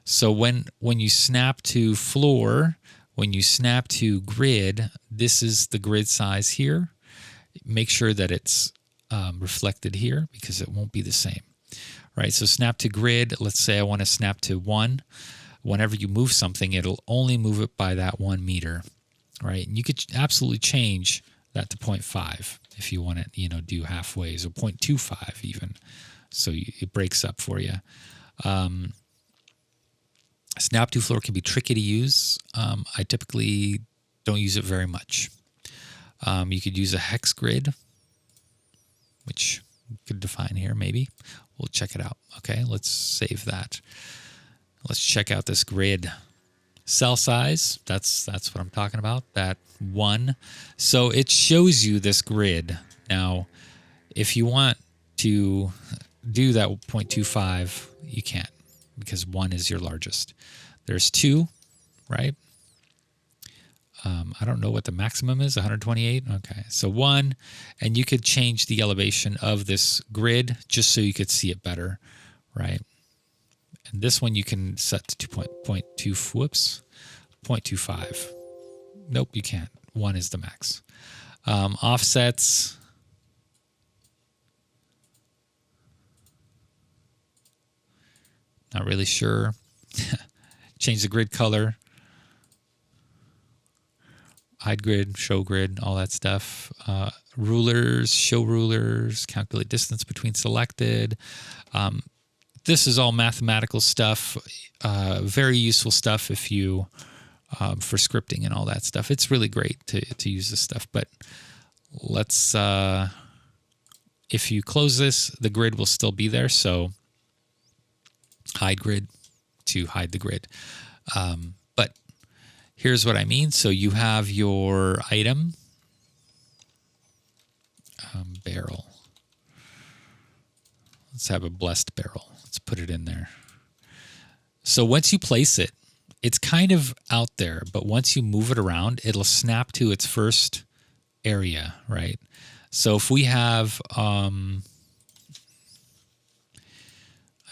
So when you snap to floor, when you snap to grid, this is the grid size here. Make sure that it's reflected here because it won't be the same. Right, so snap to grid. Let's say I want to snap to 1. Whenever you move something, it'll only move it by that 1 meter, right? And you could absolutely change that to 0.5 if you want to, do halfways, or 0.25 even. So it breaks up for you. Snap to floor can be tricky to use. I typically don't use it very much. You could use a hex grid, which you could define here maybe. We'll check it out. Okay, let's save that. Let's check out this grid. Cell size, that's what I'm talking about, that 1. So it shows you this grid. Now, if you want to do that 0.25, you can't because 1 is your largest. There's 2, right? I don't know what the maximum is, 128. Okay, so 1, and you could change the elevation of this grid just so you could see it better, right? And this one you can set to 0.25. Nope, you can't. 1 is the max. Offsets. Not really sure. Change the grid color. Hide grid, show grid, all that stuff. Rulers, show rulers, calculate distance between selected. this is all mathematical stuff, very useful stuff if you for scripting and all that stuff. It's really great to use this stuff. But let's if you close this, the grid will still be there. So hide grid to hide the grid. But here's what I mean. So you have your item barrel. Let's have a blessed barrel. Let's put it in there. So once you place it, it's kind of out there, but once you move it around, it'll snap to its first area, right? So if we have, I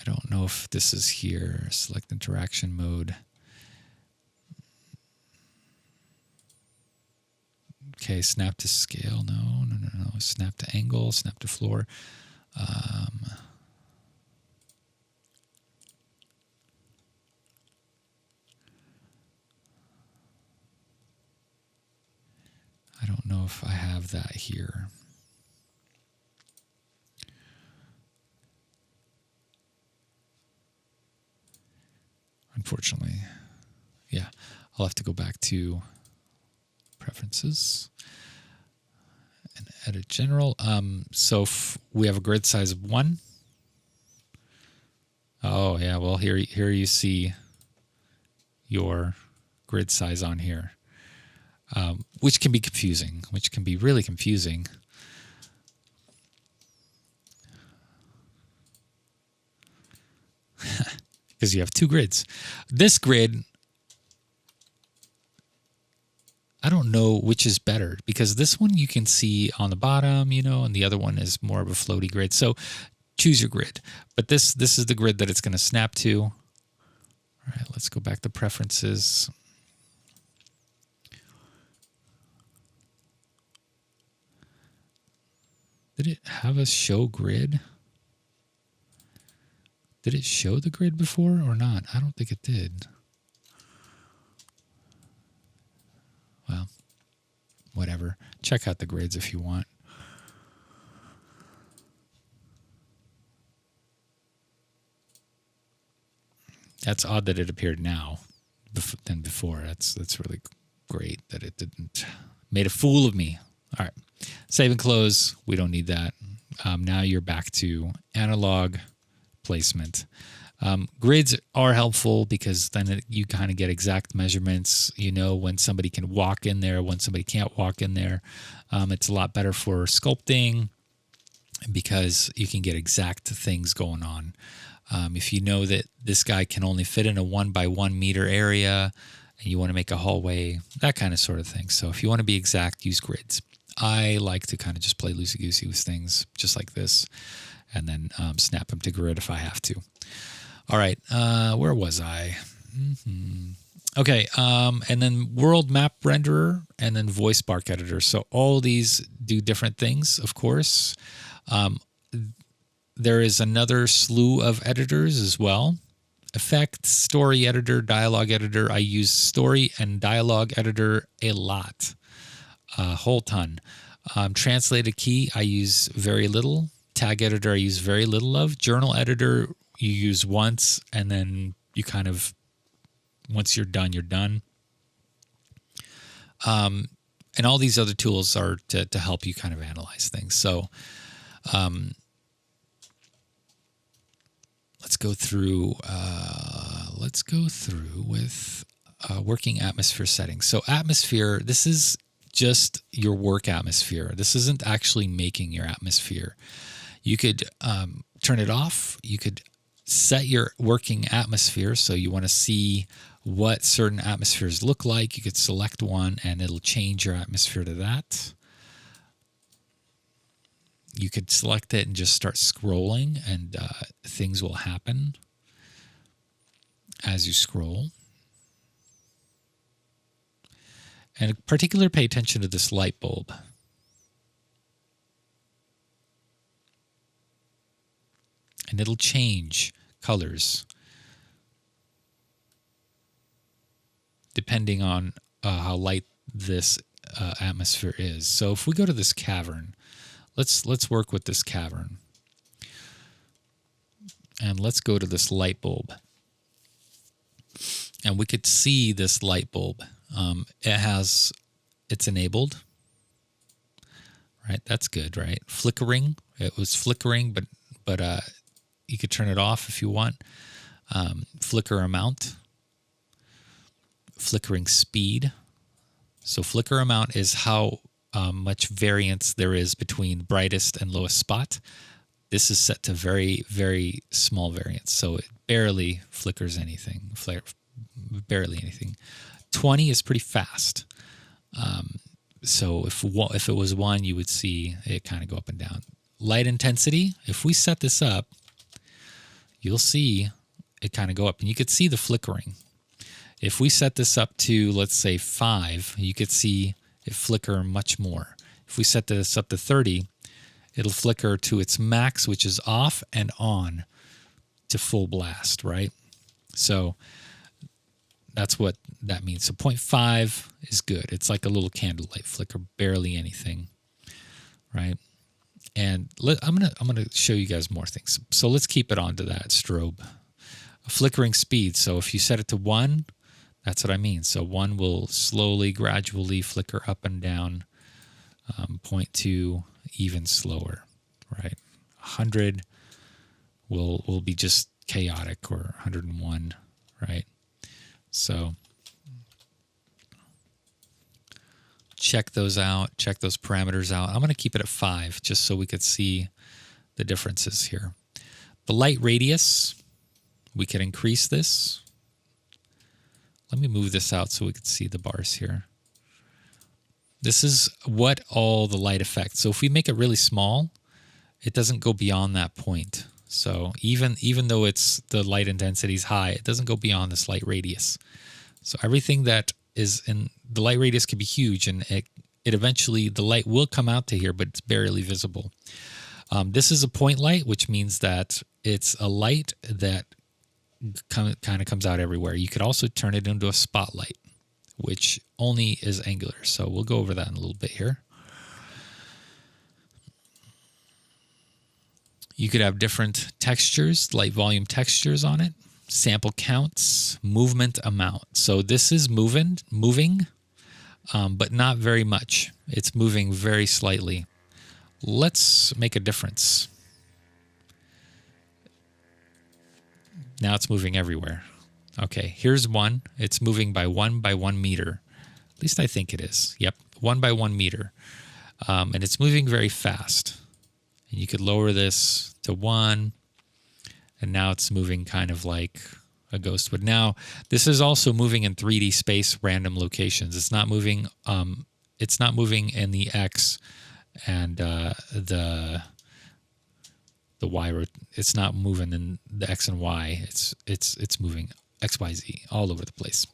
don't know if this is here, select interaction mode. Okay, snap to scale. No. Snap to angle, snap to floor. I don't know if I have that here. Unfortunately, yeah, I'll have to go back to preferences and edit general. So we have a grid size of 1. Oh yeah, well here you see your grid size on here, which can be confusing, which can be really confusing. Because you have 2 grids. This grid, I don't know which is better, because this one you can see on the bottom, and the other one is more of a floaty grid. So choose your grid. But this is the grid that it's going to snap to. All right, let's go back to preferences. Did it have a show grid? Did it show the grid before or not? I don't think it did. Well, whatever. Check out the grids if you want. That's odd that it appeared now than before. That's really great that it didn't. Made a fool of me. All right. Save and close. We don't need that. Now you're back to analog placement. Grids are helpful because then you kind of get exact measurements. You know when somebody can walk in there, when somebody can't walk in there. It's a lot better for sculpting because you can get exact things going on. If you know that this guy can only fit in a 1 by 1 meter area and you want to make a hallway, that kind of sort of thing. So if you want to be exact, use grids. I like to kind of just play loosey-goosey with things just like this and then snap them to grid if I have to. All right, where was I? Okay, and then world map renderer and then voice spark editor. So all these do different things, of course. There is another slew of editors as well. Effects, story editor, dialogue editor. I use story and dialogue editor a lot, a whole ton. Translated key, I use very little. Tag editor, I use very little of. Journal editor, you use once, and then you kind of, once you're done, you're done. And all these other tools are to help you kind of analyze things. So let's go through with working atmosphere settings. So atmosphere, this is just your work atmosphere. This isn't actually making your atmosphere. You could turn it off. You could set your working atmosphere. So you want to see what certain atmospheres look like. You could select one and it'll change your atmosphere to that. You could select it and just start scrolling and things will happen as you scroll. And in particular, pay attention to this light bulb. And it'll change colors depending on how light this atmosphere is. So if we go to this cavern, let's work with this cavern. And let's go to this light bulb. And we could see this light bulb. It's enabled. Right, that's good, right? Flickering. It was flickering, but you could turn it off if you want. Flicker amount. Flickering speed. So flicker amount is how much variance there is between brightest and lowest spot. This is set to very, very small variance, so it barely flickers anything. Barely anything. 20 is pretty fast. So if it was 1, you would see it kind of go up and down. Light intensity, if we set this up, you'll see it kind of go up. And you could see the flickering. If we set this up to, let's say, 5, you could see it flicker much more. If we set this up to 30, it'll flicker to its max, which is off, and on to full blast, right? So that's what that means. So 0.5 is good. It's like a little candlelight flicker, barely anything, right? And I'm gonna show you guys more things. So let's keep it on to that strobe. A flickering speed. So if you set it to 1, that's what I mean. So 1 will slowly, gradually flicker up and down. 0.2 even slower, right? 100 will be just chaotic, or 101, right? So check those out, check those parameters out. I'm going to keep it at 5 just so we could see the differences here. The light radius, we can increase this. Let me move this out so we can see the bars here. This is what all the light affects. So if we make it really small, it doesn't go beyond that point. So even though the light intensity is high, it doesn't go beyond this light radius. So everything that is in the light radius can be huge, and it eventually, the light will come out to here, but it's barely visible. This is a point light, which means that it's a light that kind of comes out everywhere. You could also turn it into a spotlight, which only is angular. So we'll go over that in a little bit here. You could have different textures, light volume textures on it, sample counts, movement amount. So this is moving, but not very much. It's moving very slightly. Let's make a difference. Now it's moving everywhere. Okay, here's 1. It's moving by 1 by 1 meter. At least I think it is. Yep, 1 by 1 meter. And it's moving very fast. And you could lower this to 1. And now it's moving kind of like a ghost would. Now, this is also moving in 3D space, random locations. It's not moving. It's not moving in the X and the Y. It's not moving in the X and Y. It's moving X, Y, Z all over the place.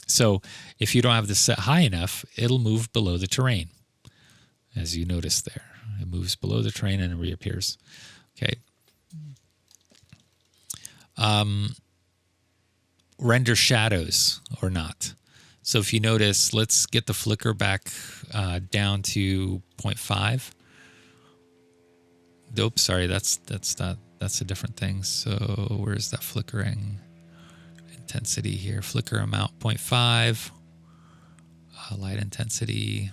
So if you don't have this set high enough, it'll move below the terrain, as you notice there. It moves below the terrain and it reappears. Okay. Render shadows or not. So if you notice, let's get the flicker back down to 0.5. Nope, sorry, that's a different thing. So where's that flickering intensity here? Flicker amount 0.5. Light intensity.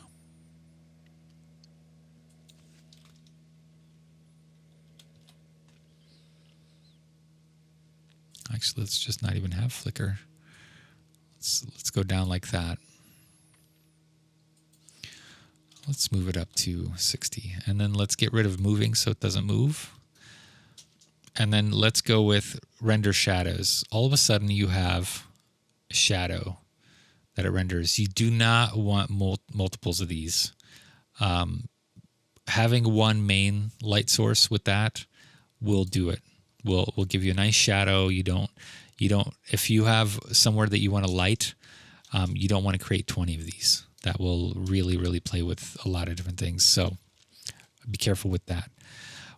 Actually, let's just not even have flicker. Let's go down like that. Let's move it up to 60. And then let's get rid of moving so it doesn't move. And then let's go with render shadows. All of a sudden you have a shadow that it renders. You do not want multiples of these. Having one main light source with that will do it. Will give you a nice shadow. You don't if you have somewhere that you want to light, you don't want to create 20 of these. That will really, really play with a lot of different things. So be careful with that.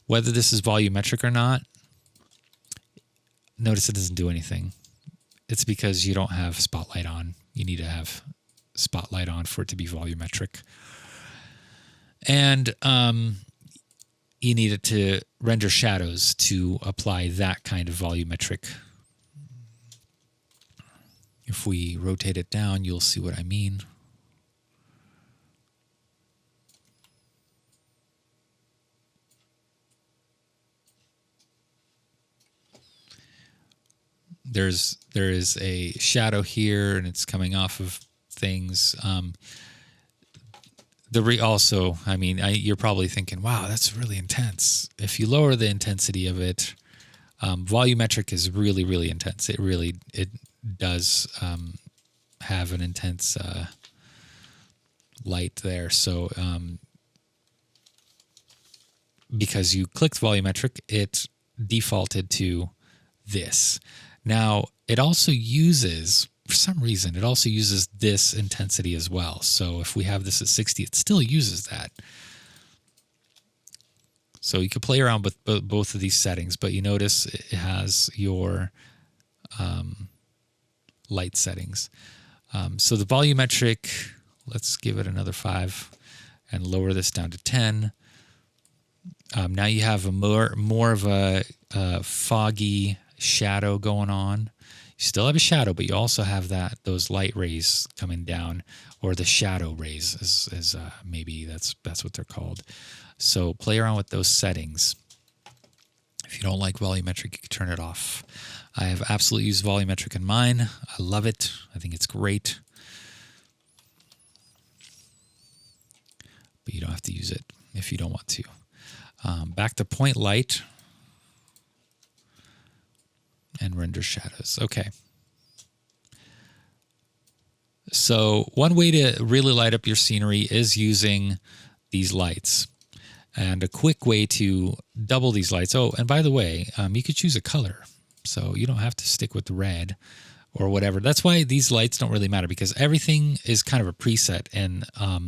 Whether this is volumetric or not, notice it doesn't do anything. It's because you don't have spotlight on. You need to have spotlight on for it to be volumetric. And you needed to render shadows to apply that kind of volumetric. If we rotate it down, you'll see what I mean. There is a shadow here, and it's coming off of things. Also, I mean, you're probably thinking, "Wow, that's really intense." If you lower the intensity of it, volumetric is really, really intense. It does have an intense light there. So because you clicked volumetric, it defaulted to this. Now, it also uses, for some reason, it also uses this intensity as well. So if we have this at 60, it still uses that. So you could play around with both of these settings, but you notice it has your light settings. So the volumetric, let's give it another 5 and lower this down to 10. Now you have a more of a foggy shadow going on. You still have a shadow, but you also have those light rays coming down, or the shadow rays, is maybe that's what they're called. So play around with those settings. If you don't like volumetric, you can turn it off. I have absolutely used volumetric in mine. I love it. I think it's great. But you don't have to use it if you don't want to. Back to point light and render shadows. Okay. So one way to really light up your scenery is using these lights. And a quick way to double these lights. Oh, and by the way, you could choose a color. So you don't have to stick with the red or whatever. That's why these lights don't really matter, because everything is kind of a preset. And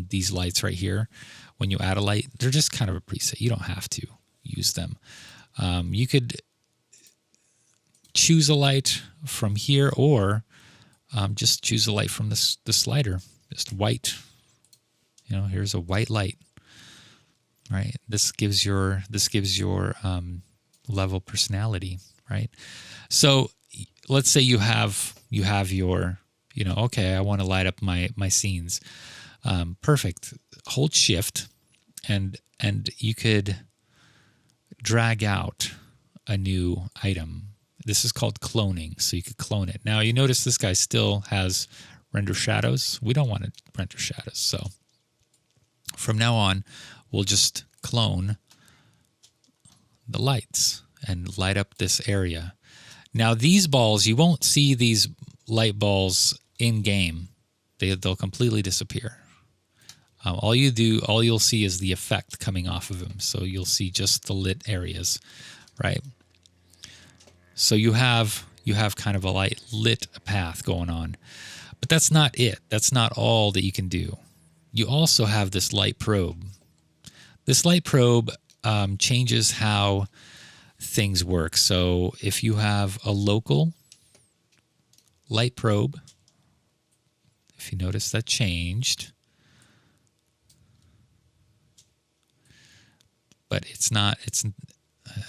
these lights right here, when you add a light, they're just kind of a preset. You don't have to use them. You could choose a light from here, or just choose a light from the slider, just white. Here's a white light, right? This gives your level personality, right? So let's say you have your, okay, I want to light up my scenes. Perfect. Hold Shift, and you could drag out a new item. This is called cloning, so you could clone it. Now, you notice this guy still has render shadows. We don't want to render shadows, so from now on, we'll just clone the lights and light up this area. Now, these balls, you won't see these light balls in-game. They'll completely disappear. All you'll see is the effect coming off of them. So you'll see just the lit areas, right? So you have kind of a lit path going on. But that's not it. That's not all that you can do. You also have this light probe. This light probe changes how things work. So if you have a local light probe, if you notice that changed, but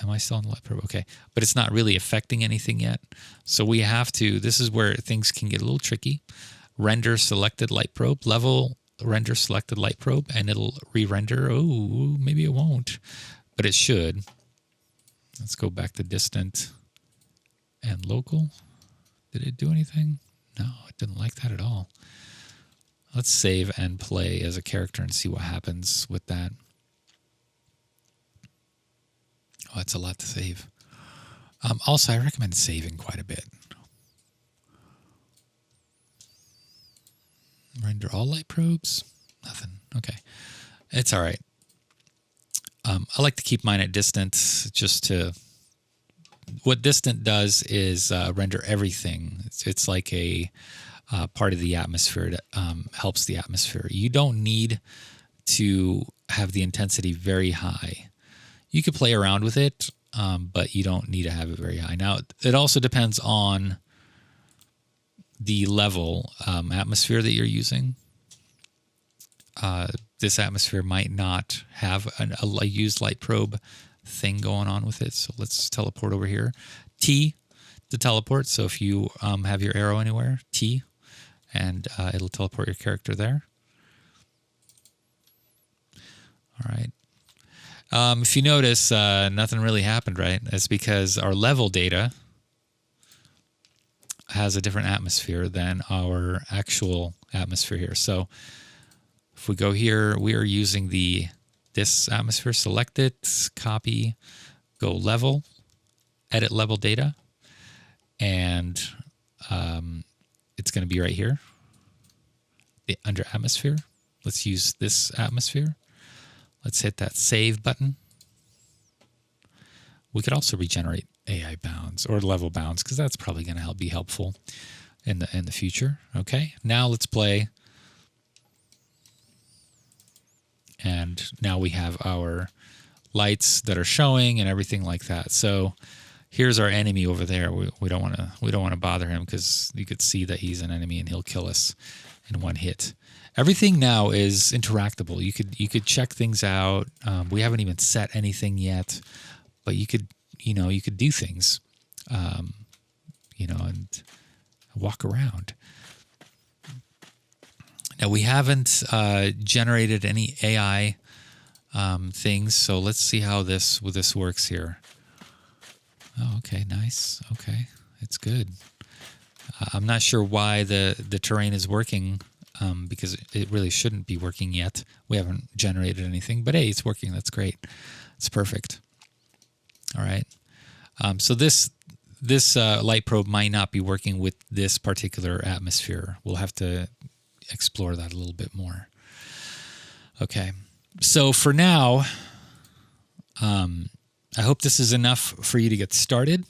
am I still on the light probe? Okay. But it's not really affecting anything yet. So we have to, this is where things can get a little tricky. Render selected light probe, level render selected light probe, and it'll re-render. Oh, maybe it won't, but it should. Let's go back to distant and local. Did it do anything? No, it didn't like that at all. Let's save and play as a character and see what happens with that. Oh, that's a lot to save. Also, I recommend saving quite a bit. Render all light probes? Nothing. Okay. It's all right. I like to keep mine at distant just to... What distant does is render everything. It's like a part of the atmosphere that helps the atmosphere. You don't need to have the intensity very high. You could play around with it, but you don't need to have it very high. Now, it also depends on the level atmosphere that you're using. this atmosphere might not have a used light probe thing going on with it. So let's teleport over here. T to teleport. So if you have your arrow anywhere, T, and it'll teleport your character there. All right. If you notice, nothing really happened, right? That's because our level data has a different atmosphere than our actual atmosphere here. So if we go here, we are using this atmosphere. Select it, copy, go level, edit level data, and it's going to be right here, under atmosphere. Let's use this atmosphere. Let's hit that save button. We could also regenerate AI bounds or level bounds, because that's probably going to be helpful in the future. Okay, now let's play. And now we have our lights that are showing and everything like that. So here's our enemy over there. We don't want to bother him, because you could see that he's an enemy and he'll kill us in one hit. Everything now is interactable. You could check things out. We haven't even set anything yet, but you could do things, and walk around. Now we haven't generated any AI things, so let's see how this works here. Oh, okay, nice. Okay, it's good. I'm not sure why the terrain is working, because it really shouldn't be working yet. We haven't generated anything, but hey, it's working. That's great. It's perfect. All right. So this light probe might not be working with this particular atmosphere. We'll have to explore that a little bit more. Okay. So for now, I hope this is enough for you to get started,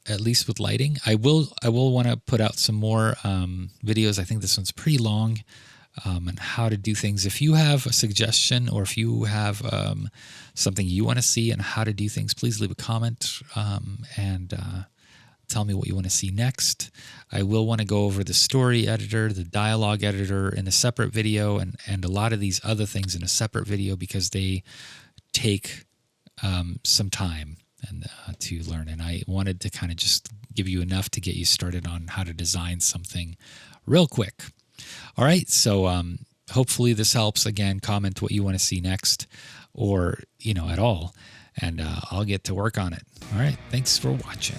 at least with lighting. I will want to put out some more videos. I think this one's pretty long, on how to do things. If you have a suggestion, or if you have something you want to see and how to do things, please leave a comment and tell me what you want to see next. I will want to go over the story editor, the dialogue editor in a separate video, and a lot of these other things in a separate video, because they take some time and to learn. And I wanted to kind of just give you enough to get you started on how to design something real quick. All right, so hopefully this helps. Again, comment what you want to see next, or at all, and I'll get to work on it. All right, thanks for watching.